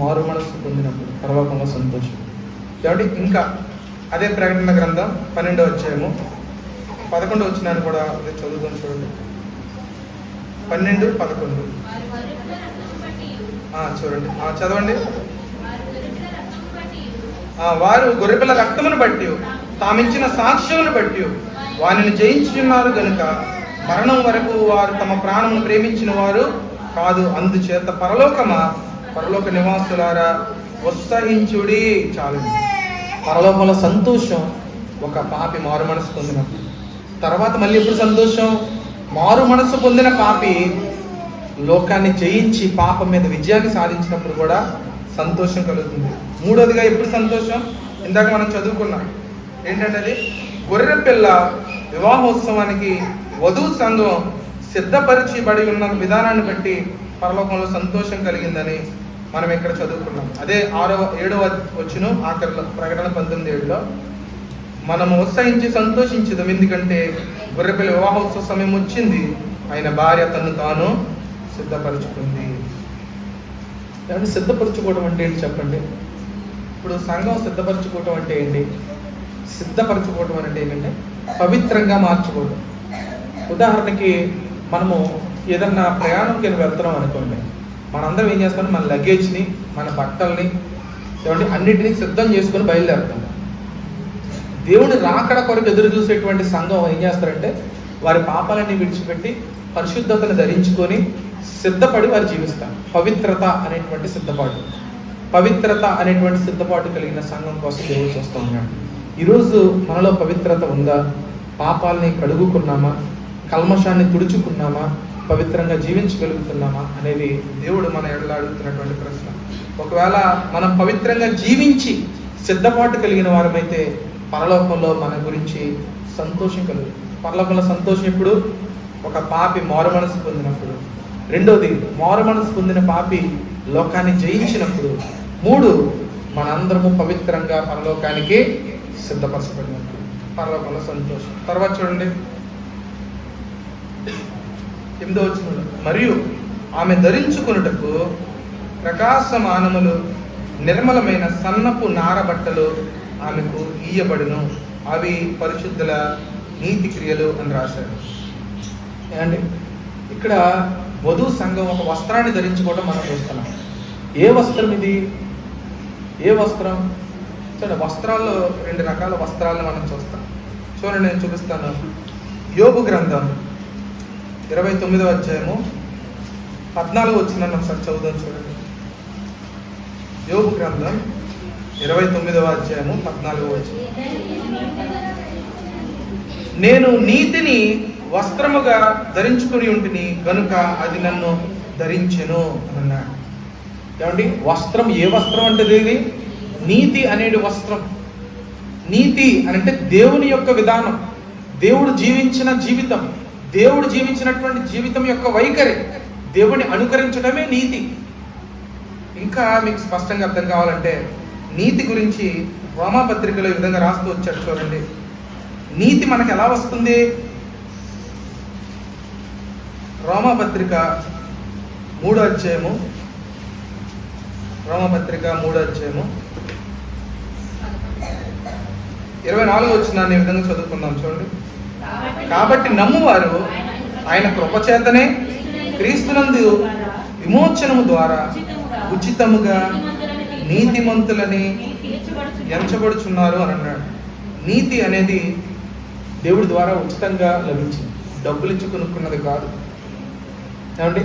మారు మనసు పొందినప్పుడు పరలోకంలో సంతోషం. కాబట్టి ఇంకా అదే ప్రకటన గ్రంథం 12వ అధ్యాయము 11వ వచనాన్ని కూడా చదువుకొని చూడండి. 12-11 చూడండి, చదవండి. వారు గొర్రెపిల్ల రక్తమును బట్టి తామిచ్చిన సాక్ష్యమును బట్టి వారిని జయించున్నారు గనుక మరణం వరకు వారు తమ ప్రాణమును ప్రేమించిన వారు కాదు. అందుచేత పరలోక నివాసులారా ఉత్సహించుడి. చాలు. పరలోకంలో సంతోషం ఒక పాపి మారు మనసు పొందినప్పుడు. తర్వాత మళ్ళీ ఎప్పుడు సంతోషం? మారు మనసు పొందిన పాపి లోకాన్ని జయించి పాపం మీద విజయాన్ని సాధించినప్పుడు కూడా సంతోషం కలుగుతుంది. మూడోదిగా ఎప్పుడు సంతోషం? ఇందాక మనం చదువుకున్నాం ఏంటంటే అది గొర్రెపిల్ల వివాహోత్సవానికి వధువు సంఘం సిద్ధపరిచిబడి ఉన్న విధానాన్ని బట్టి పరలోకంలో సంతోషం కలిగిందని మనం ఇక్కడ చదువుకున్నాం. అదే 7వ వచనం ఆఖరిలో ప్రకటన 19:7లో మనము ఉత్సహించి సంతోషించదాం, ఎందుకంటే గొర్రెపిల్ల వివాహోత్సవ సమయం వచ్చింది, ఆయన భార్య తను తాను సిద్ధపరచుకుంది. ఏమంటే సిద్ధపరచుకోవడం అంటే ఏంటి చెప్పండి? ఇప్పుడు సంఘం సిద్ధపరచుకోవటం అంటే ఏంటి? సిద్ధపరచుకోవటం అంటే ఏంటంటే పవిత్రంగా మార్చుకోవడం. ఉదాహరణకి మనము ఏదన్నా ప్రయాణంకి వెళ్తున్నాం అనుకోండి, మనందరం ఏం చేస్తాం? మన లగేజ్ని, మన బట్టల్ని, ఏమంటే అన్నిటినీ సిద్ధం చేసుకొని బయలుదేరుతాం. దేవుని రాకడ కొరకు ఎదురు చూసేటువంటి సంఘం ఏం చేస్తారంటే వారి పాపాలన్నీ విడిచిపెట్టి పరిశుద్ధతను ధరించుకొని సిద్ధపడి వారు జీవిస్తారు. పవిత్రత అనేటువంటి సిద్ధపాటు కలిగిన సంఘం కోసం దేవుడు చూస్తూ ఉన్నాడు. ఈరోజు మనలో పవిత్రత ఉందా? పాపాలని కడుగుకున్నామా? కల్మషాన్ని తుడుచుకున్నామా? పవిత్రంగా జీవించగలుగుతున్నామా అనేది దేవుడు మన ఎడల అడుగుతున్నటువంటి ప్రశ్న. ఒకవేళ మనం పవిత్రంగా జీవించి సిద్ధపాటు కలిగిన వారమైతే పరలోకంలో మన గురించి సంతోషం కలుగుతుంది. పరలోకంలో సంతోషం ఎప్పుడు? ఒక పాపి మారు మనసు పొందినప్పుడు. రెండోది, మారు మనసు పొందిన పాపి లోకాన్ని జయించినప్పుడు. మూడు, మనందరము పవిత్రంగా పరలోకానికి సిద్ధపరచబడినప్పుడు పరలోకంలో సంతోషం. తర్వాత చూడండి 8వ వచనంలో, మరియు ఆమె ధరించుకొనుటకు ప్రకాశమానములు నిర్మలమైన సన్నపు నారబట్టలు ఆమెకు ఇయ్యబడును, అవి పరిశుద్ధుల నీతి క్రియలు అని రాశారు. ఏమండి, ఇక్కడ వధువు సంఘం ఒక వస్త్రాన్ని ధరించుకోవడం మనం చూస్తున్నాం. ఏ వస్త్రం ఇది? ఏ వస్త్రం? చూడండి, వస్త్రాల్లో 2 రకాల వస్త్రాలను మనం చూస్తాం. చూడండి, నేను చూపిస్తాను. యోబు గ్రంథం 29వ అధ్యాయము 14వ వచనాన్ని ఒకసారి చదువుదాం. చూడండి, యోబు గ్రంథం 29వ అధ్యాయము 14వ వచనం. నేను నీతిని వస్త్రముగా ధరించుకుని ఉంటిని గనుక అది నన్ను ధరించెను అన్నాడు. ఏమండి, వస్త్రం ఏ వస్త్రం అంటే ఇది? నీతి అనేది వస్త్రం. నీతి అంటే దేవుని యొక్క విధానం, దేవుడు జీవించిన జీవితం, దేవుడు జీవించినటువంటి జీవితం యొక్క వైఖరి, దేవుని అనుకరించడమే నీతి. ఇంకా మీకు స్పష్టంగా అర్థం కావాలంటే నీతి గురించి రోమాపత్రికలో ఈ విధంగా రాస్తూ వచ్చాడు. చూడండి, నీతి మనకు ఎలా వస్తుంది? రోమాపత్రిక 3వ అధ్యాయము 24వ వచనాన్ని ఈ విధంగా చదువుకుందాం. చూడండి, కాబట్టి నమ్మువారు ఆయన కృపచేతనే క్రీస్తునందు విమోచనము ద్వారా ఉచితముగా నీతిమంతులని ఎంచబడుచున్నారు అని అన్నాడు. నీతి అనేది దేవుడి ద్వారా ఉచితంగా లభించింది, డబ్బులు ఇచ్చి కొనుక్కున్నది కాదు. ఏమండి,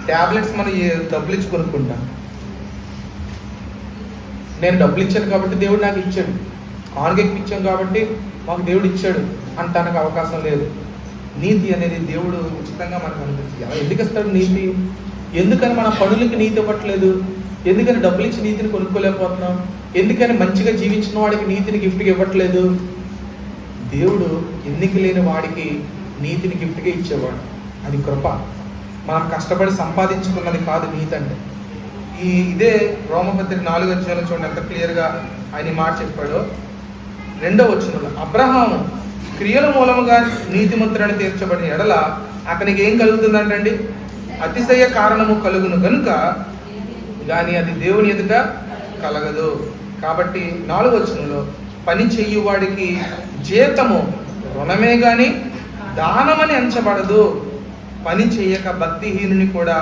ట్యాబ్లెట్స్ మనం డబ్బులు ఇచ్చి కొనుక్కుంటాం. నేను డబ్బులు ఇచ్చాను కాబట్టి దేవుడు నాకు ఇచ్చాడు, కానుక ఇచ్చాను కాబట్టి మాకు దేవుడు ఇచ్చాడు అంటానికి అవకాశం లేదు. నీతి అనేది దేవుడు ఉచితంగా మనకు అనిపిస్తుంది. అలా ఎందుకు ఇస్తాడు నీతి? ఎందుకని మన పనులకి నీతి ఇవ్వట్లేదు? ఎందుకని డబ్బులు ఇచ్చి నీతిని కొనుక్కోలేకపోతున్నాం? ఎందుకని మంచిగా జీవించిన వాడికి నీతిని గిఫ్ట్గా ఇవ్వట్లేదు? దేవుడు ఎన్నిక లేని వాడికి నీతిని గిఫ్ట్గా ఇచ్చేవాడు. అది కృప, మనం కష్టపడి సంపాదించుకున్నది కాదు నీతి అంటే. ఇదే రోమపత్రిక 4వ అధ్యాయంలో చూడండి ఎంత క్లియర్గా ఆయన మాట చెప్పాడో. 2వ వచనంలో, అబ్రహాము క్రియల మూలముగా నీతిమంతుడని తీర్చబడిన ఎడల అతనికి ఏం కలుగుతుందంటండి? అతిశయ కారణము కలుగును గనుక కానీ అది దేవుని ఎదుట కలగదు. కాబట్టి 4వ వచనంలో, పని చెయ్యువాడికి జీతము రుణమే గాని దానమని ఎంచబడదు. పని చేయక భక్తిహీనుని కూడా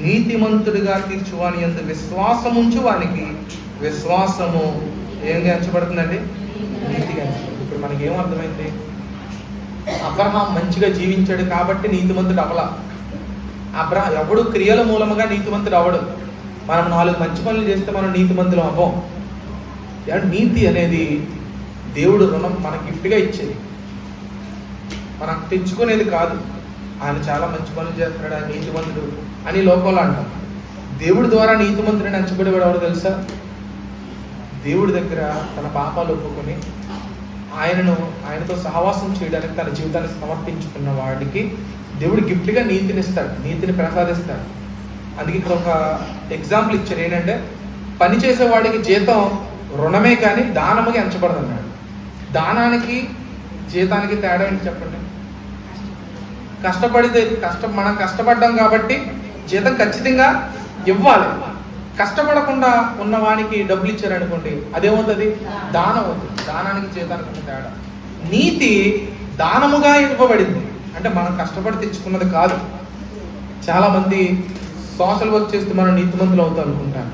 నీతిమంతుడిగా తీర్చువాని యందు విశ్వాసముంచు వానికి విశ్వాసము ఏంగా ఎంచబడుతుందండి? నీతిగా ఎంచబడుతుంది. ఇప్పుడు మనకి ఏమర్థమైంది? అబ్రహాం మంచిగా జీవించాడు కాబట్టి నీతిమంతుడు అవలా. ఎవడు క్రియల మూలముగా నీతిమంతుడు అవడు. మనం 4 మంచి పనులు చేస్తే మనం నీతిమంతులు అవ్వం. నీతి అనేది దేవుడు రుణం మనకి గిఫ్ట్గా ఇచ్చేది, మనం తెచ్చుకునేది కాదు. ఆయన చాలా మంచి పనులు చేస్తున్నాడు, ఆయన నీతిమంతుడు అని లోకంలో అంటాం. దేవుడి ద్వారా నీతిమంతుడిని ఎంచబడేవాడు ఎవరు తెలుసా? దేవుడి దగ్గర తన పాపాలు ఒప్పుకొని ఆయనతో సహవాసం చేయడానికి తన జీవితాన్ని సమర్పించుకున్న వాడికి దేవుడు గిఫ్ట్గా నీతిని ఇస్తాడు, నీతిని ప్రసాదిస్తాడు. అందుకే ఇక్కడ ఒక ఎగ్జాంపుల్ ఇచ్చారు. ఏంటంటే, పని చేసేవాడికి జీతం రుణమే కానీ దానముగా ఎంచబడదు అన్నాడు. దానానికి జీతానికి తేడా ఏంటి చెప్పండి? మనం కష్టపడ్డాం కాబట్టి జీతం ఖచ్చితంగా ఇవ్వాలి. కష్టపడకుండా ఉన్నవానికి డబ్బులు ఇచ్చారనుకోండి, అదేమవుతుంది? దానం అవుతుంది. దానానికి జీతానికి తేడా. నీతి దానముగా ఇవ్వబడింది అంటే మనం కష్టపడి తెచ్చుకున్నది కాదు. చాలామంది సోషల్ వర్క్ చేస్తే మనం నీతిమంతులు అవుతాం అనుకుంటాను.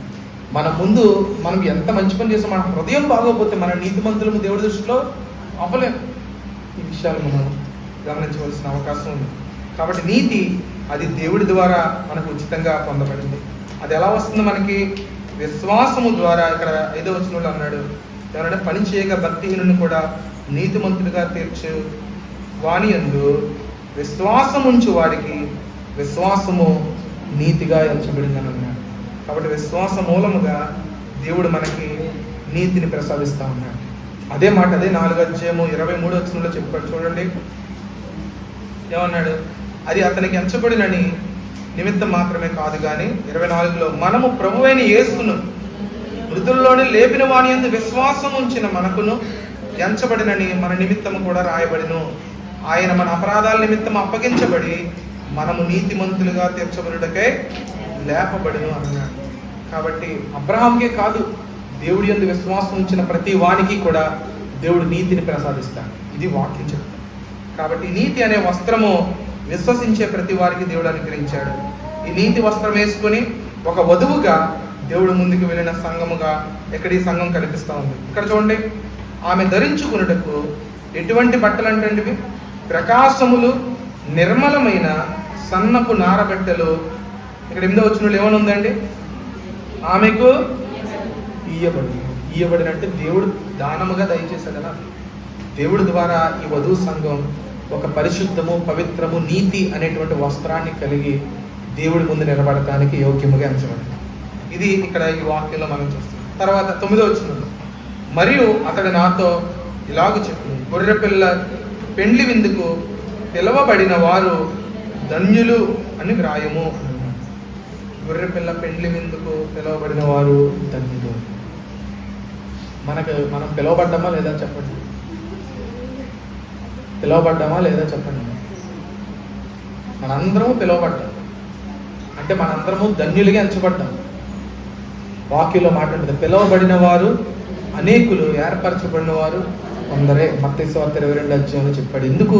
మనం ఎంత మంచి పని చేస్తాం, మన హృదయం బాగోకపోతే మన నీతిమంతులము దేవుడి దృష్టిలో అవ్వలేము. ఈ విషయాలు మనం గమనించవలసిన అవకాశం ఉంది. కాబట్టి నీతి అది దేవుడి ద్వారా మనకు ఉచితంగా పొందబడింది. అది ఎలా వస్తుంది మనకి? విశ్వాసము ద్వారా. ఇక్కడ 5వ వచనంలో అన్నాడు, ఎవరైనా పని చేయక భక్తిహీనుని కూడా నీతిమంతుడిగా తీర్చు వాని యందు విశ్వాసం ఉంచు వాడికి విశ్వాసము నీతిగా ఎంచబడిందని అన్నాడు. కాబట్టి విశ్వాస మూలముగా దేవుడు మనకి నీతిని ప్రసాదిస్తూ ఉన్నాడు. అదే మాట అదే 4వ అధ్యాయము 23వ వచనంలో చెప్పాడు. చూడండి ఏమన్నాడు? అది అతనికి ఎంచబడినని నిమిత్తం మాత్రమే కాదు కానీ 24లో మనము ప్రభువైన యేసును మృతుల్లోని లేపిన వాని యందు విశ్వాసం ఉంచిన మనకును ఎంచబడినని మన నిమిత్తము కూడా రాయబడిను. ఆయన మన అపరాధాల నిమిత్తం అప్పగించబడి మనము నీతిమంతులుగా తీర్చబడుటకై లేపబడిను అన్నాడు. కాబట్టి అబ్రహాంకే కాదు, దేవుడి యందు విశ్వాసం ఉంచిన ప్రతి వానికి కూడా దేవుడు నీతిని ప్రసాదిస్తాడు. ఇది వాక్యం చెప్తాడు. కాబట్టి నీతి అనే వస్త్రము విశ్వసించే ప్రతి వారికి దేవుడు అనుగ్రహించాడు. ఈ నీతి వస్త్రం వేసుకొని ఒక వధువుగా దేవుడు ముందుకు వెళ్ళిన సంఘముగా ఎక్కడ ఈ సంఘం కనిపిస్తూ ఉంది. ఇక్కడ చూడండి, ఆమె ధరించుకున్నటకు ఎటువంటి బట్టలు అంటే ప్రకాశములు నిర్మలమైన సన్నపు నారబట్టలు. ఇక్కడ 8వ వచనంలో ఏమని ఉందండి? ఆమెకు ఇయ్యబడినంటే దేవుడు దానముగా దయచేశాడనా. దేవుడి ద్వారా ఈ వధువు సంఘం ఒక పరిశుద్ధము, పవిత్రము, నీతి అనేటువంటి వస్త్రాన్ని కలిగి దేవుడి ముందు నిలబడటానికి యోగ్యముగా ఎంచబడింది. ఇది ఇక్కడ ఈ వాక్యంలో మనం చూస్తాం. తర్వాత 9వ వచనంలో, మరియు అతడు నాతో ఇలాగ చెప్పును, గొర్రెపిల్ల పెండ్లి విందుకు పిలవబడిన వారు ధన్యులు అని వ్రాయము. గొర్రెపిల్ల పెండ్లి విందుకు పిలవబడిన వారు ధన్యులు. మనం పిలవబడ్డామా లేదా చెప్పండి? పిలవబడ్డామా లేదా చెప్పండి? మనందరము పిలవబడ్డాం అంటే మనందరము ధన్యులుగా ఎంచబడ్డాం. వాక్యంలో మాట్లాడుతుంది, పిలవబడిన వారు అనేకులు, ఏర్పరచబడిన వారు కొందరే. మత్తయి సువార్త 22వ అధ్యాయంలో చెప్పాడు. ఎందుకు?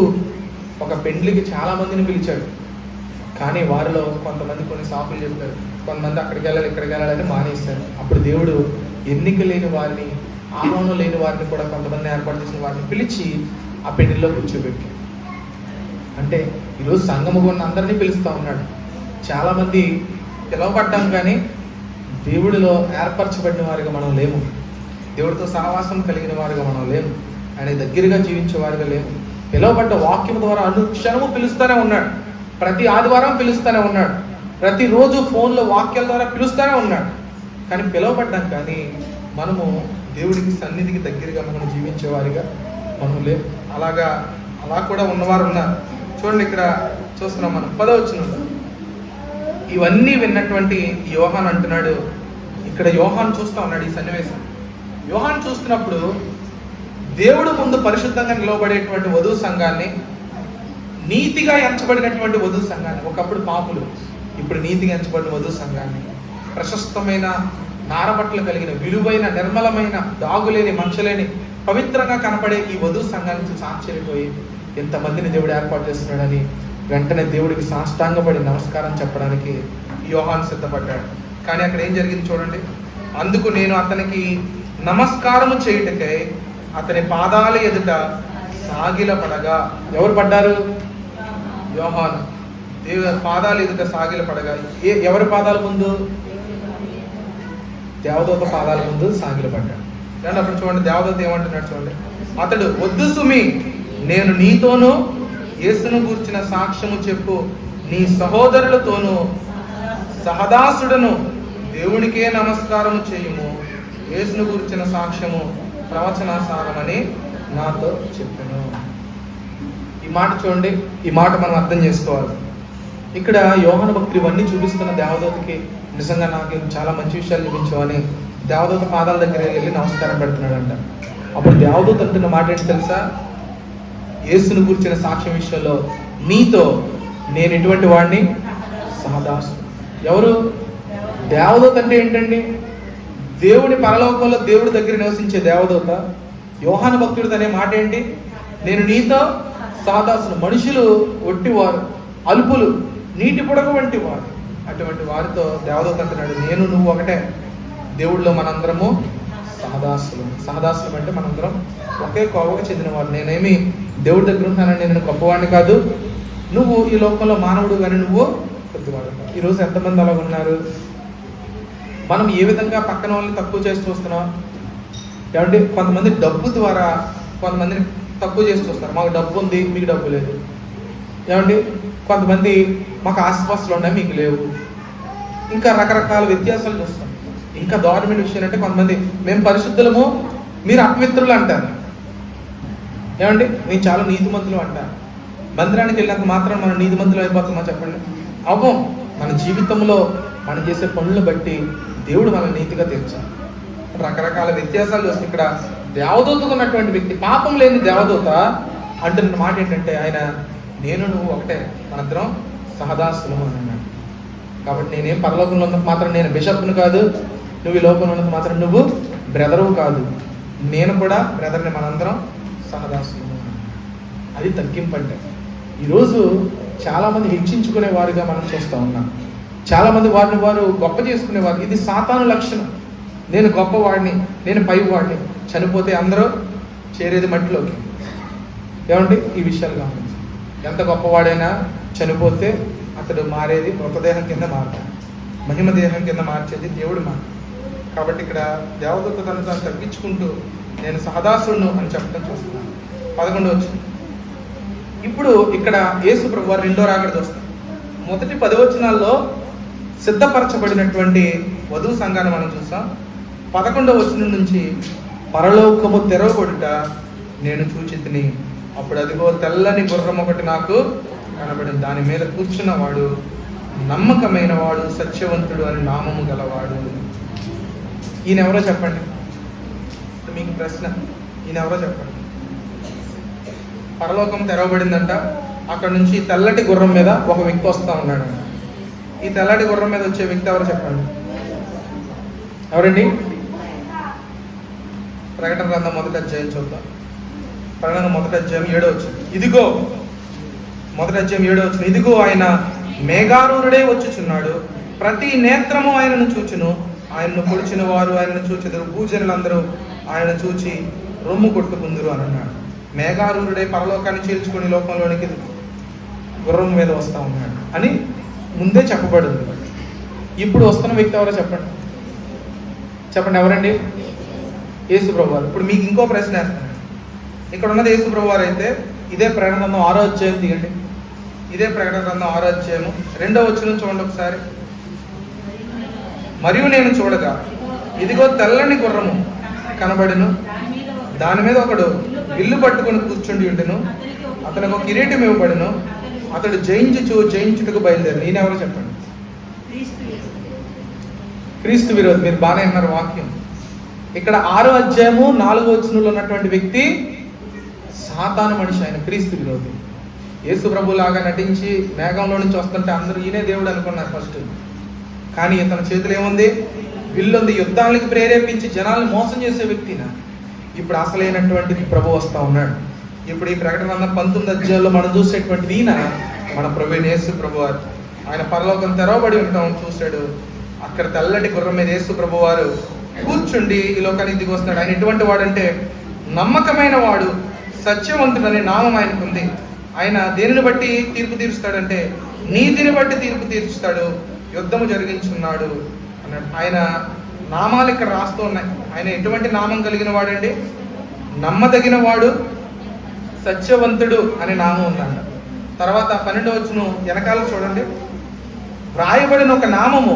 ఒక పెండ్లికి చాలా మందిని పిలిచాడు, కానీ వారిలో కొంతమంది కొన్ని సాకులు చెప్పారు, కొంతమంది అక్కడికి వెళ్ళాలి ఇక్కడికి వెళ్ళాలని మానేశారు. అప్పుడు దేవుడు ఎన్నిక లేని వారిని, ఆహ్వానం లేని వారిని కూడా కొంతమంది ఏర్పాటు చేసిన వారిని పిలిచి ఆ పెళ్లిలో కూర్చోబెట్టి, అంటే ఈరోజు సంఘము ఉన్న అందరినీ పిలుస్తూ ఉన్నాడు. చాలామంది పిలవబడ్డాం కానీ దేవుడిలో ఏర్పరచబడిన వారిగా మనం లేము. దేవుడితో సహవాసం కలిగిన వారిగా మనం లేము. ఆయన దగ్గరగా జీవించే వారిగా లేము. పిలవబడ్డ వాక్యం ద్వారా అనుక్షణము పిలుస్తూనే ఉన్నాడు. ప్రతి ఆదివారం పిలుస్తూనే ఉన్నాడు. ప్రతిరోజు ఫోన్లో వాక్యాల ద్వారా పిలుస్తూనే ఉన్నాడు. కానీ పిలవబడ్డాం కానీ మనము దేవుడికి సన్నిధికి దగ్గరగా మనం జీవించేవారిగా మనం లేము. అలా కూడా ఉన్నవారు ఉన్నారు. చూడండి, ఇక్కడ చూస్తున్నాం మనం 10వ వచనంలో. ఇవన్నీ విన్నటువంటి యోహాన్ అంటున్నాడు, ఇక్కడ యోహాన్ చూస్తూ ఉన్నాడు ఈ సన్నివేశం. యోహాన్ చూస్తున్నప్పుడు దేవుడు ముందు పరిశుద్ధంగా నిలవబడేటువంటి వధువు సంఘాన్ని, నీతిగా ఎంచబడినటువంటి వధువు సంఘాన్ని, ఒకప్పుడు పాపులు ఇప్పుడు నీతిగా ఎంచబడిన వధువు సంఘాన్ని, ప్రశస్తమైన నారబట్టలు కలిగిన విలువైన నిర్మలమైన దాగులేని మంచలేని పవిత్రంగా కనపడే ఈ వధువు సంఘానికి ఆశ్చర్యపోయి ఎంతమందిని దేవుడు ఏర్పాటు చేస్తున్నాడని వెంటనే దేవుడికి సాష్టాంగపడి నమస్కారం చెప్పడానికి యోహాను సిద్ధపడ్డాడు. కానీ అక్కడ ఏం జరిగింది చూడండి. అందుకు నేను అతనికి నమస్కారము చేయుటకై అతని పాదాల ఎదుట సాగిలపడగా. ఎవరు పడ్డారు? యోహాను. దేవుని పాదాల ఎదుట సాగిలపడగా. ఎవరి పాదాల ముందు? దేవదూత పాదాల ముందు సాగిలపడ్డాడు. కానీ అప్పుడు చూడండి, దేవదూత ఏమంటున్నాడు చూడండి. అతడు, వద్దు సుమి, నేను నీతోనూ యేసును గూర్చిన సాక్ష్యము చెప్పు నీ సహోదరులతోనూ సహదాసుడను దేవునికే నమస్కారము చేయుము, యేసును గూర్చిన సాక్ష్యము ప్రవచనాసారమని నాతో చెప్పాను. ఈ మాట చూడండి, ఈ మాట మనం అర్థం చేసుకోవాలి. ఇక్కడ యోహాను భక్తులు ఇవన్నీ చూపిస్తున్న దేవదూతకి నిజంగా నాకు చాలా మంచి విషయాలు చూపించావని దేవదూత పాదాల దగ్గర వెళ్ళి నమస్కారం పెడుతున్నాడంట. అప్పుడు దేవదూత అంటున్న మాట ఏంటి తెలుసా? యేసును గురించిన సాక్ష్యం విషయంలో నీతో నేను ఎటువంటి వాడిని? సహదాసు. ఎవరు? దేవదూత అంటే ఏంటండి? దేవుని పరలోకంలో దేవుడి దగ్గర నివసించే దేవదూత. యోహాను భక్తుడు అనే మాట ఏంటి? నేను నీతో సహదాసును. మనుషులు ఒట్టివారు, అల్పులు, నీటి పుడక వంటి వారు. అటువంటి వారితో దేవదూత అంటున్నాడు, నేను నువ్వు ఒకటే. దేవుడిలో మనందరము సహదాసులు. సహదాసులు అంటే మనందరం ఒకే కోవకు చెందినవాడు. నేనేమి దేవుడి దగ్గర ఉంటానని నేను గొప్పవాడిని కాదు, నువ్వు ఈ లోకంలో మానవుడు కానీ నువ్వు కొద్దివాడు. ఈరోజు ఎంతమంది అలా ఉన్నారు? మనం ఏ విధంగా పక్కన వాళ్ళని తక్కువ చేసి చూస్తున్నాం ఏమంటే? కొంతమంది డబ్బు ద్వారా కొంతమందిని తక్కువ చేసి చూస్తారు. మాకు డబ్బు ఉంది, మీకు డబ్బు లేదు. ఏమండి? కొంతమంది మాకు ఆస్తిపాస్తులు ఉన్నాయి, మీకు లేవు. ఇంకా రకరకాల వ్యత్యాసాలు చూస్తాం. ఇంకా దారుణమైన విషయం అంటే కొంతమంది మేము పరిశుద్ధులము, మీరు అపవిత్రులు అంటారు. ఏమండి? మేము చాలా నీతిమంతులు అంటారు. మందిరానికి వెళ్ళినంత మాత్రం మనం నీతిమంతులు అయిపోతామా చెప్పండి? అవ్వం. మన జీవితంలో మనం చేసే పనులను బట్టి దేవుడు మన నీతిగా తీర్చాలి. రకరకాల వ్యత్యాసాలు వస్తాయి. ఇక్కడ దేవదూతగా ఉన్నటువంటి వ్యక్తి, పాపం లేని దేవదూత అంటున్న మాట ఏంటంటే, ఆయన నేను నువ్వు ఒకటే, మనిద్దరం సహదాసులము అని అన్నాడు. కాబట్టి నేనేం పరలోకంలో ఉన్నంత మాత్రం నేను బిషప్ను కాదు, నువ్వు ఈ లోకంలో ఉన్నంత మాత్రం నువ్వు బ్రదరు కాదు, నేను కూడా బ్రదర్ని, మనందరం సహదాసులము. అది తగ్గింపు అంటే. ఈరోజు చాలామంది హెచ్చించుకునే వారుగా మనం చూస్తూ ఉన్నాం. చాలామంది వారిని వారు గొప్ప చేసుకునేవారు. ఇది సాతాను లక్షణం. నేను గొప్పవాడిని, నేను పైవాడిని. చనిపోతే అందరూ చేరేది మట్టిలోకి. ఏమండి? ఈ విషయాలు గమనించి, ఎంత గొప్పవాడైనా చనిపోతే అతడు మారేది మృతదేహం కింద మారుతాడు. మహిమ దేహం కింద మార్చేది దేవుడు మాట. కాబట్టి ఇక్కడ దేవదూత తను తాను తగ్గించుకుంటూ నేను సహదాసును అని చెప్పడం చూస్తున్నాను. 11వ వచనం. ఇప్పుడు ఇక్కడ యేసు ప్రభువు రెండో రాకడ చూస్తాం. మొదటి 10 వచనాల్లో సిద్ధపరచబడినటువంటి వధువు సంఘాన్ని మనం చూస్తాం. 11వ వచనం నుంచి పరలోకము తెరవబడుట నేను చూచితిని, అప్పుడు అదిగో తెల్లని గుర్రం ఒకటి నాకు కనబడింది, దాని మీద కూర్చున్నవాడు నమ్మకమైన వాడు, సత్యవంతుడు అని నామము గలవాడు. ఈయన ఎవరో చెప్పండి? మీకు ప్రశ్న, ఈయన ఎవరో చెప్పండి? పరలోకం తెరవబడిందంట. అక్కడ నుంచి తెల్లటి గుర్రం మీద ఒక వ్యక్తి వస్తూ ఉన్నాడు. ఈ తెల్లటి గుర్రం మీద వచ్చే వ్యక్తి ఎవరో చెప్పండి? ఎవరండి? ప్రకటన గ్రంథం 1వ అధ్యాయం చూద్దాం. ప్రకటన 1వ అధ్యాయం 7వ వచనం. ఇదిగో, 1వ అధ్యాయం 7వ వచనం. ఇదిగో ఆయన మేఘారూఢుడే వచ్చుచున్నాడు, ప్రతి నేత్రము ఆయనను చూచును, ఆయనను పొడిచిన వారు ఆయనను చూచెదరు, భూజనులందరూ ఆయన చూచి రొమ్ము కొట్టుకుందురు అని అన్నాడు. మేఘారూఢుడే పరలోకాన్ని చీల్చుకొని లోకంలోనికి గుర్రం మీద వస్తూ ఉన్నాడు అని ముందే చెప్పబడింది. ఇప్పుడు వస్తున్న వ్యక్తి ఎవరో చెప్పండి? చెప్పండి, ఎవరండి? యేసు ప్రభువారు. ఇప్పుడు మీకు ఇంకో ప్రశ్న వేస్తాను. ఇక్కడ ఉన్నది యేసు ప్రభువారు అయితే ఇదే ప్రకటన గ్రంథం 6వ అధ్యాయం తీయండి. ఇదే ప్రకటన గ్రంథం 6వ అధ్యాయము 2వ వచనం చూడండి ఒకసారి. మరియు నేను చూడగా ఇదిగో తెల్లని గుర్రము కనబడును, దాని మీద ఒకడు విల్లు పట్టుకొని కూర్చుండి ఉండును, అతనికి ఒక కిరీటం ఇవ్వబడును, అతడు జయించుటకు బయలుదేరు. ఈయనెవరో చెప్పండి? క్రీస్తు విరోధి. మీరు బాగానే అన్నారు వాక్యం. ఇక్కడ 6వ అధ్యాయము 4వ వచనంలో ఉన్నటువంటి వ్యక్తి సాతాను మనిషి, ఆయన క్రీస్తు విరోధి. యేసు ప్రభు లాగా నటించి మేఘంలో నుంచి వస్తుంటే అందరూ ఈయనే దేవుడు అనుకున్నారు ఫస్ట్. కానీ ఇతని చేతులు ఏముంది? విల్లుంది. యుద్ధాలకు ప్రేరేపించి జనాలను మోసం చేసే వ్యక్తిన ఇప్పుడు అసలైనటువంటి ప్రభు వస్తూ ఉన్నాడు. ఇప్పుడు ఈ ప్రకటన 19వ అధ్యాయంలో మనం చూసేటువంటిది ఈయన మన ప్రభు యేసు ప్రభు వారు. ఆయన పరలోకం తెరవబడి ఉంటాం చూశాడు. అక్కడ తెల్లటి గుర్రం మీద యేసు ప్రభు వారు కూర్చుండి ఈ లోకానికి దిగి వస్తున్నాడు. ఆయన ఎటువంటి వాడంటే నమ్మకమైన వాడు, సత్యవంతుడు అనే నామం ఆయనకు ఉంది. ఆయన దేనిని బట్టి తీర్పు తీరుస్తాడంటే నీతిని బట్టి తీర్పు తీర్చుతాడు, యుద్ధము జరిగించున్నాడు అన్నాడు. ఆయన నామాలు ఇక్కడ రాస్తూ ఉన్నాయి. ఆయన ఎటువంటి నామం కలిగిన వాడండి? నమ్మదగిన వాడు, సత్యవంతుడు అనే నామం ఉందంట. తర్వాత 12వ వచనం వెనకాల చూడండి, వ్రాయబడిన ఒక నామము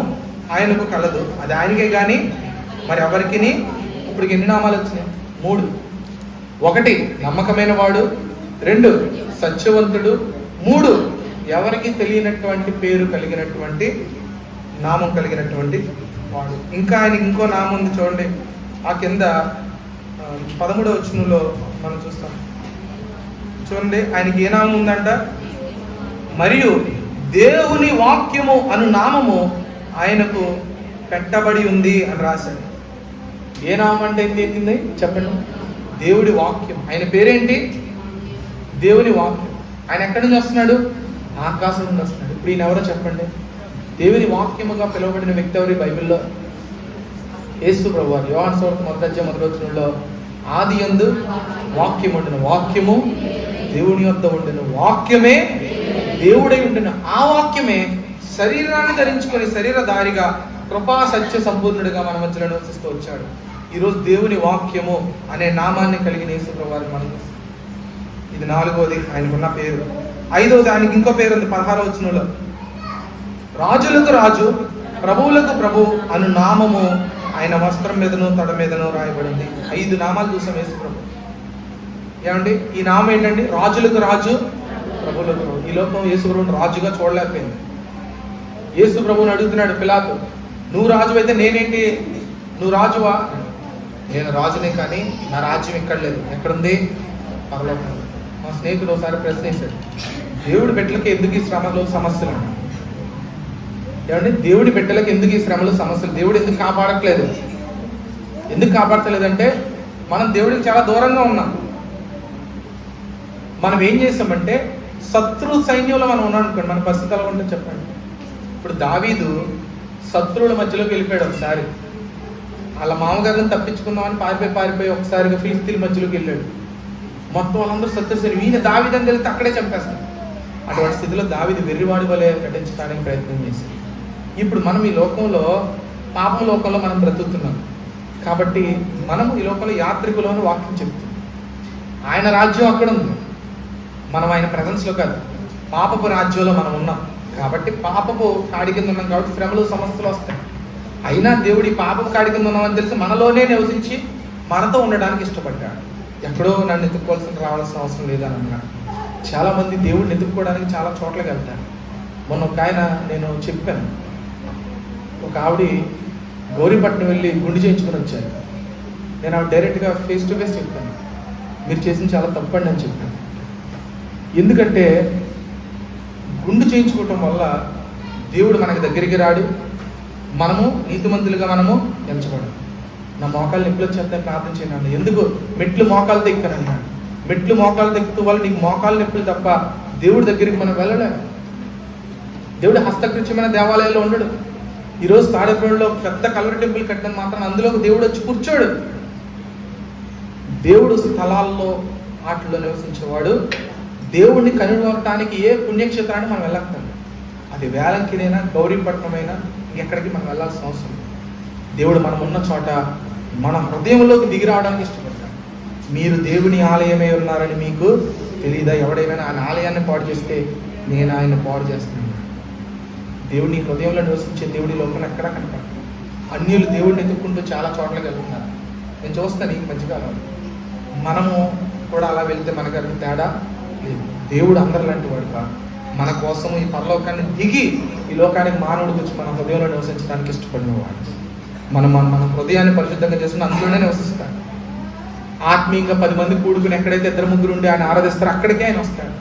ఆయనకు కలదు, అది ఆయనకే కానీ మరి ఎవరికి. ఇప్పుడు ఎన్ని నామాలు వచ్చినాయి? 3. 1 నమ్మకమైన వాడు, 2 సత్యవంతుడు, 3 ఎవరికి తెలియనటువంటి పేరు కలిగినటువంటి నామం కలిగినటువంటి వాడు. ఇంకా ఆయనకి ఇంకో నామం ఉంది చూడండి. ఆ కింద 13వ వచనంలో మనం చూస్తాం చూడండి. ఆయనకి ఏ నామం ఉందంట? మరియు దేవుని వాక్యము అను నామము ఆయనకు పెట్టబడి ఉంది అని రాశాడు. ఏ నామం అంటే ఏంటి చెప్పండి? దేవుడి వాక్యం. ఆయన పేరేంటి? దేవుని వాక్యం. ఆయన ఎక్కడి నుంచి వస్తున్నాడు? ఆకాశం నుండి వస్తున్నాడు. ఇప్పుడు ఈయన ఎవరో చెప్పండి? దేవుని వాక్యముగా పిలువబడిన వ్యక్తి ఎవరు బైబిల్లో? యేసు ప్రభువారు. యోహాను సువార్త 1వ అధ్యాయం 1వ వచనంలో ఆది యందు వాక్యం ఉండెను, వాక్యము దేవుని యొద్ద ఉండెను, వాక్యమే దేవుడై ఉండెను. ఆ వాక్యమే శరీరాన్ని ధరించుకొని శరీరధారిగా కృపా సత్య సంపూర్ణుడిగా మన మధ్యలో నివసిస్తూ వచ్చాడు. ఈరోజు దేవుని వాక్యము అనే నామాన్ని కలిగిన యేసుప్రభువు వారిని మనం చూస్తాం. ఇది 4వది ఆయనకున్న పేరు. 5వది ఆయనకి ఇంకో పేరు ఉంది 16వ వచనంలో. రాజులకు రాజు, ప్రభువులకు ప్రభు అను నామము ఆయన వస్త్రం మీదను తొడ మీదను రాయబడింది. 5 నామాలు చూసాం యేసుప్రభు. ఏమండి ఈ నామం ఏంటండి? రాజులకు రాజు, ప్రభువులకు ప్రభు. ఈ లోకం యేసుప్రభుని రాజుగా చూడలేకపోయింది. యేసుప్రభుని అడుగుతున్నాడు పిలాతు, నువ్వు రాజు అయితే నేనేంటి? నువ్వు రాజువా? నేను రాజునే, కానీ నా రాజ్యం ఇక్కడ లేదు. ఎక్కడుంది? పరలోకం. మా స్నేహితుడు ఒకసారి ప్రశ్నించాడు, దేవుడి బిడ్డలకి ఎందుకు ఈ శ్రమలు సమస్యలు? ఏమంటే దేవుడి బిడ్డలకి ఎందుకు ఈ శ్రమలు సమస్యలు? దేవుడు ఎందుకు కాపాడట్లేదు? ఎందుకు కాపాడతలేదంటే మనం దేవుడికి చాలా దూరంగా ఉన్నాం. మనం ఏం చేస్తామంటే శత్రు సైన్యంలో మనం ఉన్నాం అనుకోండి, మన పరిస్థితి ఎలా ఉంటుందో చెప్పండి. ఇప్పుడు దావీదు శత్రువుల మధ్యలోకి వెళ్ళిపోయాడు. ఒకసారి వాళ్ళ మామగారిని తప్పించుకుందామని పారిపోయి ఒకసారిగా ఫిలిస్తీన్ల మధ్యలోకి వెళ్ళాడు. మొత్తం వాళ్ళందరూ శత్రుసరి ఈయన దావీదని తెలిస్తే అక్కడే చంపేస్తాడు. అటువంటి స్థితిలో దావీదు వెర్రివాడి వలె నటించడానికి ప్రయత్నం చేశాడు. ఇప్పుడు మనం ఈ లోకంలో, పాపం లోకంలో మనం బ్రతుకుతున్నాం కాబట్టి మనం ఈ లోకంలో యాత్రికులను వాక్యం చెప్తున్నాం. ఆయన రాజ్యం అక్కడ ఉంది, మనం ఆయన ప్రెజెన్స్లో కాదు, పాపపు రాజ్యంలో మనం ఉన్నాం. కాబట్టి పాపపు కాడి కింద ఉన్నాం కాబట్టి శ్రమలు సమస్యలు వస్తాయి. అయినా దేవుడి పాపపు కాడి కింద ఉన్నామని తెలిసి మనలోనే నివసించి మనతో ఉండడానికి ఇష్టపడ్డాడు. ఎక్కడో నన్ను ఎత్తుక్కోవాల్సిన రావాల్సిన అవసరం లేదని అన్నాడు. చాలామంది దేవుడిని ఎత్తుక్కోవడానికి చాలా చోట్లకి వెళ్తారు. మొన్న ఒక ఆయన నేను చెప్పాను, ఒక ఆవిడ గౌరీపట్నం వెళ్ళి గుండు చేయించుకొని వచ్చాను. నేను ఆవిడ డైరెక్ట్గా ఫేస్ టు ఫేస్ చెప్పాను, మీరు చేసిన చాలా తప్పండి అని చెప్పాను. ఎందుకంటే గుండు చేయించుకోవటం వల్ల దేవుడు మనకి దగ్గరికి రాడు, మనము నీతిమంతులుగా మనము ఎంచబడం. నా మోకాలు నొప్పులు వచ్చేంత ప్రార్థన చేయను. ఎందుకు? మెట్లు మోకాలు ఎక్కానన్నాడు. మెట్లు మోకాలు ఎక్కుతూ వల్ల నీకు మోకాలు నొప్పులు తప్ప దేవుడి దగ్గరికి మనం వెళ్ళలేము. దేవుడు హస్తకృత్యమైన దేవాలయాల్లో ఉండడు. ఈరోజు తాడేపల్లిలో పెద్ద కలర్ టెంపుల్ కట్టిన మాత్రం అందులో దేవుడు వచ్చి కూర్చోడు. దేవుడు స్థలాల్లో వాటిలో నివసించేవాడు. దేవుడిని కనుగొనడానికి ఏ పుణ్యక్షేత్రాన్ని మనం వెళ్ళక్కర్లేదు. అది వేలంకినైనా గౌరీపట్నమైనా ఎక్కడికి మనం వెళ్ళాల్సిన అవసరం. దేవుడు మనం ఉన్న చోట మన హృదయంలోకి దిగి రావడానికి ఇష్టపడతాడు. మీరు దేవుని ఆలయమై ఉన్నారని మీకు తెలియదా? ఎవడైనా ఆయన ఆలయాన్ని పాడు చేస్తే నేను ఆయన పాడు చేస్తున్నాను. దేవుని హృదయంలో నివసించే దేవుడి లోపల ఎక్కడా కనపడదు. అన్యులు దేవుడిని ఎత్తుక్కుంటూ చాలా చోట్లకి వెళ్తున్నారు. నేను చూస్తాను ఈ మధ్యకాలం. మనము కూడా అలా వెళ్తే మనకు తేడా లేదు. దేవుడు అందరిలాంటి వాడు కాదు. మన కోసం ఈ పరలోకాన్ని దిగి ఈ లోకానికి మానవుడికి వచ్చి మన హృదయంలో నివసించడానికి ఇష్టపడినవాడు. మన హృదయాన్ని పరిశుద్ధంగా చేసుకుని అందులోనే నివసిస్తాడు. ఆత్మీయంగా 10 మంది కూడుకుని ఎక్కడైతే 2-3 ఉండి ఆయన ఆరాధిస్తారో అక్కడికే ఆయన వస్తాడు.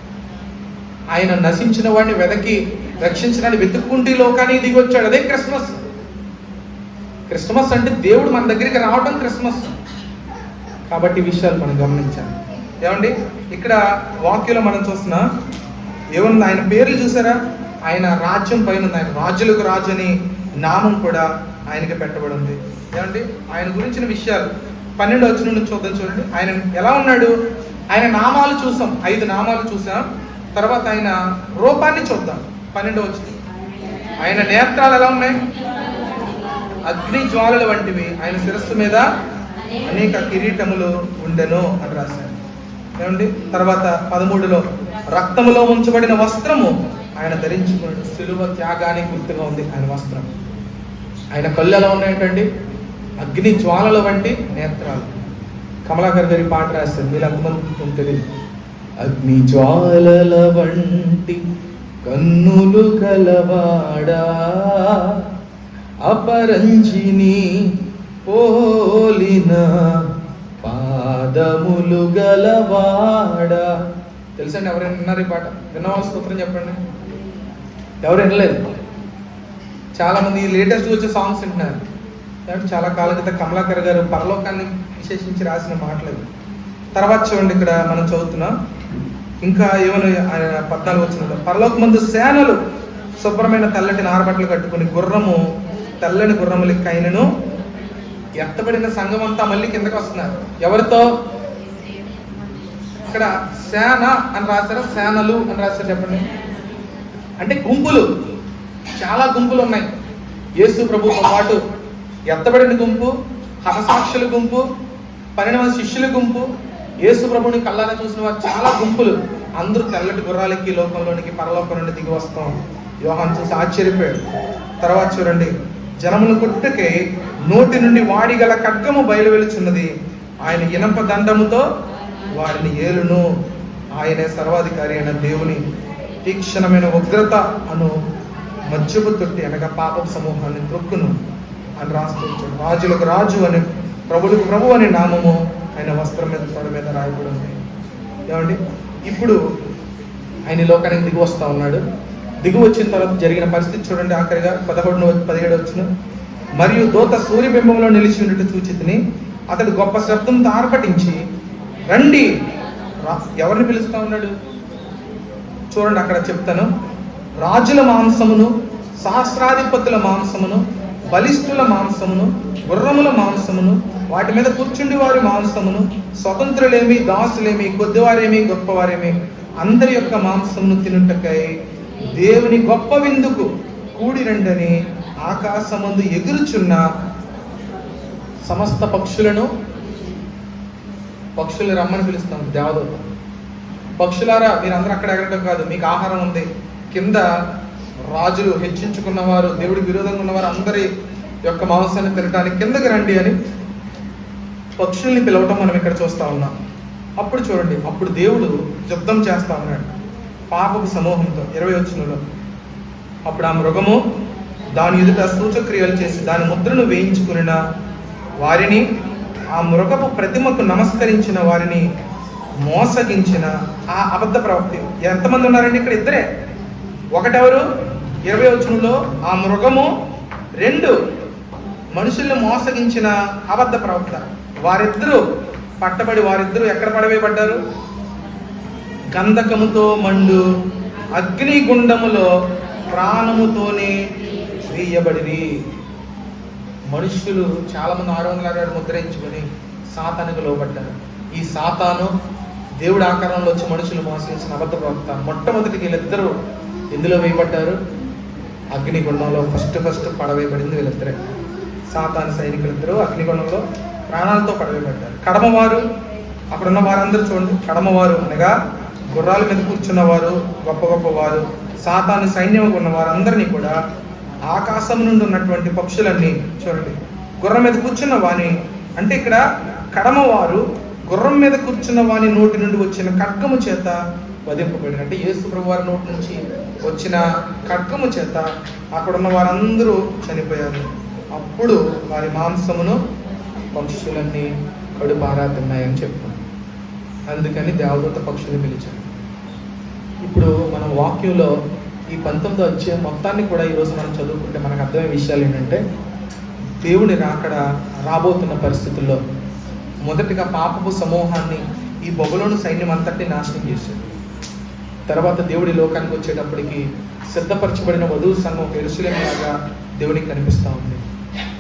ఆయన నశించిన వాడిని వెదకి రక్షించడానికి వెతుక్కుంటూ ఈ లోకానికి దిగి వచ్చాడు. అదే క్రిస్మస్. క్రిస్మస్ అంటే దేవుడు మన దగ్గరికి రావడం క్రిస్మస్. కాబట్టి ఈ విషయాలు మనం గమనించాలి. ఏమండి ఇక్కడ వాక్యంలో మనం చూస్తున్నా ఏమన్నా ఆయన పేర్లు చూసారా? ఆయన రాజ్యం పైన ఉంది. ఆయన రాజులకు రాజు అని నామం కూడా ఆయనకి పెట్టబడింది. ఏమండి ఆయన గురించిన విషయాలు 12వ వచనం నుంచి చూడండి. ఆయన ఎలా ఉన్నాడు? ఆయన నామాలు చూసాం, 5 నామాలు చూసాం. తర్వాత ఆయన రూపాన్ని చూద్దాం. 12వ వచనం. ఆయన నేత్రాలు ఎలా ఉన్నాయి? అగ్ని జ్వాలల వంటివి. ఆయన శిరస్సు మీద అనేక కిరీటములు ఉండెను అని రాశారు. ఏమండి తర్వాత 13లో రక్తములో ఉంచబడిన వస్త్రము ఆయన ధరించుకున్నాడు. సిలువ త్యాగానికి గుర్తుగా ఉంది ఆయన వస్త్రం. ఆయన కళ్ళు ఎలా ఉన్నాయంటండి? అగ్ని జ్వాలల వంటి నేత్రాలు. కమలాకర్ గారి పాట రాశారు, మీరు అంతమంది తెలియదు. అగ్ని జ్వాలల వంటి కన్నులు కలవాడా, అపరంజిని పోలిన పాదములు గలవాడా. తెలుసండి? ఎవరైనా విన్నారు ఈ పాట? విన్నవాళ్ళ స్తోత్రం చెప్పండి. ఎవరు వినలేదు? చాలామంది లేటెస్ట్ వచ్చే సాంగ్స్ వింటున్నారు. చాలా కాలం క్రితం కమలాకర్ గారు పరలోకాన్ని విశేషించి రాసిన మాటలు. తర్వాత చూడండి, ఇక్కడ మనం చదువుతున్నాం. ఇంకా ఏమైనా ఆయన 14 వచనంలో పరలోకమందు సేనలు శుభ్రమైన తెల్లటి నారబట్టలు కట్టుకుని తెల్లని గుర్రములకి ఆయనను ఎత్తబడిన సంఘం అంతా మళ్ళీ కిందకి వస్తున్నారు. ఎవరితో? ఇక్కడ సేన అని రాశారా, సేనలు అని రాశారు? చెప్పండి. అంటే గుంపులు, చాలా గుంపులు ఉన్నాయి. యేసు ప్రభుతో పాటు ఎత్తబడిన గుంపు, హతసాక్షుల గుంపు, 12 మంది శిష్యుల గుంపు, యేసు ప్రభుని కళ్ళారా చూసిన వారు చాలా గుంపులు. అందరూ తెల్లటి గుర్రాలకి లోకంలోనికి పరలోకం నుండి దిగి వస్తాం. యోహాను చూసి ఆశ్చర్యపోయాడు. తర్వాత చూడండి, జనముల కొట్టుకై నోటి నుండి వాడిగల ఖడ్గము బయలు వెలుచున్నది, ఆయన ఇనప దండముతో వారిని ఏలును, ఆయనే సర్వాధికారి అయిన దేవుని తీక్షణమైన ఉగ్రత అను మధ్యపు తొట్టి అనగా పాపపు సమూహాన్ని త్రొక్కును అని రాస్తూ, రాజులకు రాజు అని ప్రభులకు ప్రభు అనే నామము ఆయన వస్త్రం మీద తొడ మీద రాయబడి ఉంది. ఏమండి, ఇప్పుడు ఆయన లోకానికి దిగి వస్తూ ఉన్నాడు. దిగి వచ్చిన తర్వాత జరిగిన పరిస్థితి చూడండి. ఆఖరిగా 17 వచ్చిన, మరియు దూత సూర్యబింబంలో నిలిచి ఉన్నట్టు సూచితిని, అతడు గొప్ప శబ్దంతో ఆర్భటించి రండి. ఎవరిని పిలుస్తా ఉన్నాడు చూడండి, అక్కడ చెప్తాను. రాజుల మాంసమును, సహస్రాధిపతుల మాంసమును, బలిష్ఠుల మాంసమును, గుర్రముల మాంసమును, వాటి మీద కూర్చుండి వారి మాంసమును, స్వతంత్రులేమి దాసులేమి, కొద్దివారేమి గొప్పవారేమి, అందరి యొక్క మాంసమును తినుటకై దేవుని గొప్ప విందుకు కూడి రండని ఆకాశమందు ఎగురుచున్న సమస్త పక్షులు రమ్మని పిలుస్తాం. దేవదూత, పక్షులారా మీరందరూ అక్కడ ఎగరడం కాదు, మీకు ఆహారం ఉంది. కింద రాజులు హెచ్చించుకున్నవారు, దేవుడికి విరోధంగా ఉన్నవారు అందరి యొక్క మాంసాన్ని తినడానికి కిందకి రండి అని పక్షుల్ని పిలవటం మనం ఇక్కడ చూస్తా ఉన్నాం. అప్పుడు చూడండి, అప్పుడు దేవుడు యుద్ధం చేస్తా ఉన్నాడు పాపపు సమూహంతో. 20 వచనంలో, అప్పుడు ఆ మృగము దాని ఎదుట సూచక్రియలు చేసి దాని ముద్రను వేయించుకున్న వారిని, ఆ మృగపు ప్రతిమకు నమస్కరించిన వారిని మోసగించిన ఆ అబద్ధ ప్రవక్తి. ఎంతమంది ఉన్నారండి ఇక్కడ? ఇద్దరే. ఒకటెవరు? 20 వచనంలో ఆ మృగము, 2 మనుషుల్ని మోసగించిన అబద్ధ ప్రవక్త. వారిద్దరూ పట్టబడి, వారిద్దరూ ఎక్కడ పడవేయబడ్డారు? గంధకముతో మండు అగ్నిగుండములో ప్రాణముతోనే వేయబడిరి. మనుషులు చాలా మంది 666 ముద్రించుకొని సాతానుకు లోబడ్డారు. ఈ సాతాను దేవుడి ఆకారంలో వచ్చి మనుషులు మోసగించిన అబద్ధ ప్రవక్త. మొట్టమొదటి వీళ్ళిద్దరూ ఎందులో వేయబడ్డారు? అగ్నిగుండంలో ఫస్ట్ పడవేయబడింది వీళ్ళిద్దరే. సాతాను సైనికులిద్దరూ అగ్నిగుండంలో ప్రాణాలతో పడవేయబడ్డారు. కడమవారు, అక్కడ ఉన్న వారందరూ చూడండి, కడమవారు అనగా గుర్రాల మీద కూర్చున్నవారు, గొప్ప గొప్పవారు, సాతాను సైన్యం ఉన్న వారందరినీ కూడా ఆకాశం నుండి ఉన్నటువంటి పక్షులన్నీ చూడండి, గుర్రం మీద కూర్చున్న వాణి అంటే ఇక్కడ కడమవారు గుర్రం మీద కూర్చున్న వాని నోటి నుండి వచ్చిన ఖడ్గము చేత వధింపబడిన, అంటే యేసు ప్రభు వారి నోటి నుంచి వచ్చిన ఖడ్గము చేత అక్కడ ఉన్న వారందరూ చనిపోయారు. అప్పుడు వారి మాంసమును పక్షులన్నీ కడుపారా తిన్నాయని చెప్తాం. అందుకని దేవదూత పక్షుల్ని పిలిచారు. ఇప్పుడు మనం వాక్యంలో ఈ 19వ అధ్యాయం మొత్తాన్ని కూడా ఈరోజు మనం చదువుకుంటే మనకు అర్థమయ్యే విషయాలు ఏంటంటే, దేవుని రాకడ రాబోతున్న పరిస్థితుల్లో మొదటిగా పాపపు సమూహాన్ని, ఈ బబులోను సైన్యం అంతటిని నాశనం చేశాడు. తర్వాత దేవుడి లోకానికి వచ్చేటప్పటికి సిద్ధపరచబడిన వధువు సంఘం ఒక యెరూషలేము లాగా దేవునికి కనిపిస్తూ ఉంది.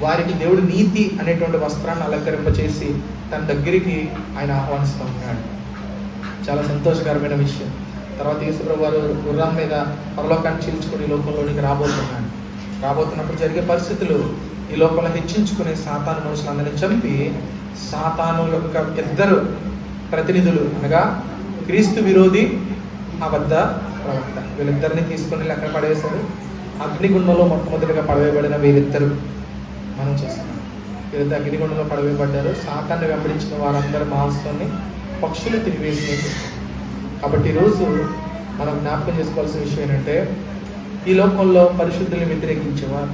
వారికి దేవుడు నీతి అనేటువంటి వస్త్రాన్ని అలంకరింపచేసి తన దగ్గరికి ఆయన ఆహ్వానిస్తూ ఉన్నాడు. చాలా సంతోషకరమైన విషయం. తర్వాత యేసుప్రభు వారు గుర్రం మీద పరలోకాన్ని చీల్చుకుని లోకంలోనికి రాబోతున్నప్పుడు జరిగే పరిస్థితులు, ఈ లోకంలో హెచ్చించుకునే సాతాను మనుషులందరినీ చంపి సాతాను యొక్క 2 ప్రతినిధులు అనగా క్రీస్తు విరోధి, అబద్ధ ప్రవక్త, వీళ్ళిద్దరిని తీసుకుని అక్కడ పడవేశారు. అగ్నిగుండంలో మొట్టమొదటిగా పడవేయబడిన వీళ్ళిద్దరు మనం చేస్తున్నాం. వీళ్ళిద్దరు అగ్నిగుండంలో పడవేయబడ్డారు. సాతాన్ని వెంబడించిన వారందరి మాంసాన్ని పక్షులు తిరిగివేసినట్టు. కాబట్టి ఈరోజు మనం జ్ఞాపకం చేసుకోవాల్సిన విషయం ఏంటంటే, ఈ లోకంలో పరిశుద్ధుల్ని వ్యతిరేకించేవారు,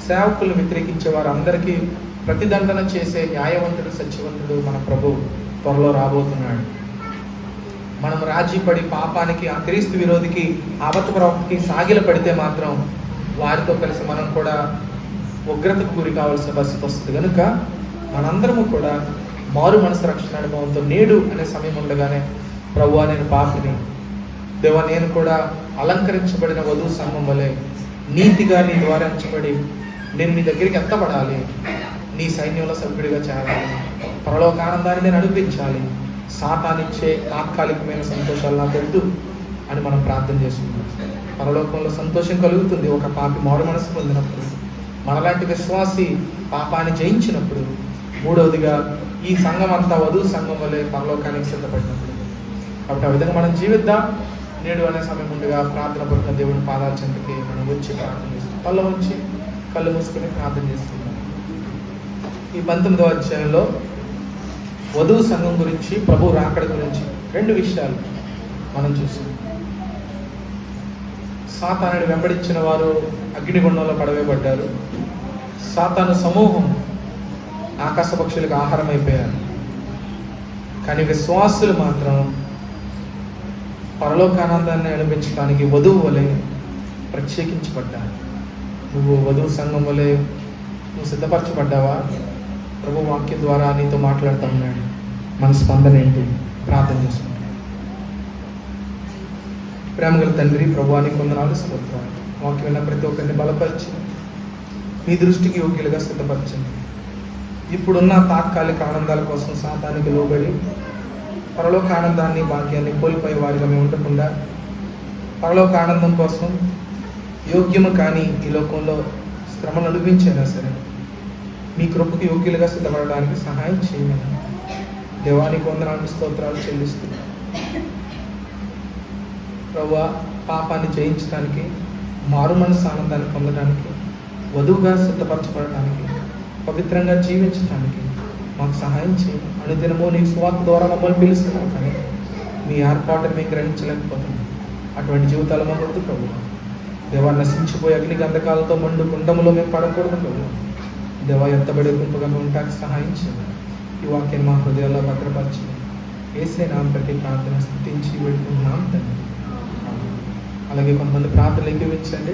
సేవకులను వ్యతిరేకించేవారు అందరికీ ప్రతిదండన చేసే న్యాయవంతుడు, సత్యవంతుడు మన ప్రభు త్వరలో రాబోతున్నాడు. మనం రాజీ పడి పాపానికి, ఆ క్రీస్తు విరోధికి, అబద్ధ ప్రవక్తకి సాగిల పడితే మాత్రం వారితో కలిసి మనం కూడా ఉగ్రతకు గురి కావాల్సిన పరిస్థితి వస్తుంది. కనుక మనందరము కూడా మారు మనసు రక్షణ అనుభవంతో నేడు అనే సమయం ఉండగానే, ప్రభువా నేను పాపిని, దేవా నేను కూడా అలంకరించబడిన వధువు సంఘం వలె నీతిగా నీ ద్వారా ఎంచబడి నేను నీ దగ్గరికి ఎత్తబడాలి, నీ సైన్యంలో సభ్యుడిగా చేరాలి, పరలోక ఆనందాన్ని నేను అనిపించాలి, సాతానిచ్చే తాత్కాలికమైన సంతోషాలు నాకు వద్దు అని మనం ప్రార్థన చేసుకుంటాం. పరలోకంలో సంతోషం కలుగుతుంది ఒక పాపి మారు మనసు పొందినప్పుడు, మనలాంటి విశ్వాసి పాపాన్ని జయించినప్పుడు. మూడవదిగా ఈ సంఘం అంతా వధువు సంఘం వల్లే పరలోకానికి సిద్ధపడినప్పుడు. కాబట్టి ఆ విధంగా మనం జీవిద్దాం. నేడు అనే సమయం ముందుగా ప్రార్థన పడుతున్న దేవుని పాదాల చెంతకి మనం వచ్చి ప్రార్థన చేస్తాం. కళ్ళు ఉంచి కళ్ళు మూసుకొని ప్రార్థన చేస్తున్నాం. ఈ 19వ అధ్యాయంలో వధువు సంఘం గురించి, ప్రభు రాకడ గురించి 2 విషయాలు మనం చూసాం. సాతానుని వెంబడించిన వారు అగ్నిగుండంలో పడవేయబడ్డారు. సాతాను సమూహం ఆకాశ పక్షులకు ఆహారం అయిపోయారు. కానీ విశ్వాసులు మాత్రం పరలోకానందాన్ని అనిపించడానికి వధువు వలె ప్రత్యేకించబడ్డారు. నువ్వు వధువు సంఘం వలె నువ్వు సిద్ధపరచబడ్డావా? ప్రభు వాక్యం ద్వారా నీతో మాట్లాడుతూ ఉన్నాడు. మన స్పందన ఏంటి? ప్రార్థన చేసుకుంటాం. ప్రేమగల తండ్రి, ప్రభువానికి వందనాలు, స్తోత్రాలు. వాక్యం విన్న ప్రతి ఒక్కరిని బలపరిచి మీ దృష్టికి యోగ్యులుగా సిద్ధపరచండి. ఇప్పుడున్న తాత్కాలిక ఆనందాల కోసం సాతానికి లోబడి పరలోక ఆనందాన్ని, భాగ్యాన్ని కోల్పోయే వారిగా మేము ఉండకుండా, పరలోక ఆనందం కోసం యోగ్యము కానీ ఈ లోకంలో శ్రమను అనుభవించైనా సరే మీ కృపకు యోగ్యులుగా సిద్ధపడడానికి సహాయం చేయమని దేవానికి వందనాలు, స్తోత్రాలు చెల్లిస్తున్నాం. ప్రభువా, పాపాన్ని జయించడానికి, మారు మనసు ఆనందాన్ని పొందడానికి, వధువుగా సిద్ధపరచబడటానికి, పవిత్రంగా జీవించడానికి మాకు సహాయం చేయండి. అనుదినము నీ సువార్త ద్వారా మమ్మల్ని పిలుస్తున్నాం, కానీ మీ ఏర్పాటును మేము గ్రహించలేకపోతున్నాం. అటువంటి జీవితాలు మాకు వద్దు ప్రభు. దేవా, నశించిపోయే అగ్ని గంధకాలతో మండు కుండములో మేము పడకూడదు ప్రభు. దేవా, ఎత్తబడే గుంపుగా మేము ఉండటానికి సహాయం చేయండి. ఈ వాక్యాన్ని మా హృదయాల్లో భద్రపరచండి. యేసే నామమున ప్రతి ప్రార్థన స్తుతించి వేడుకుంటున్నాం తండ్రి. అలాగే కొంతమంది ప్రార్థనలు ఎక్కించండి.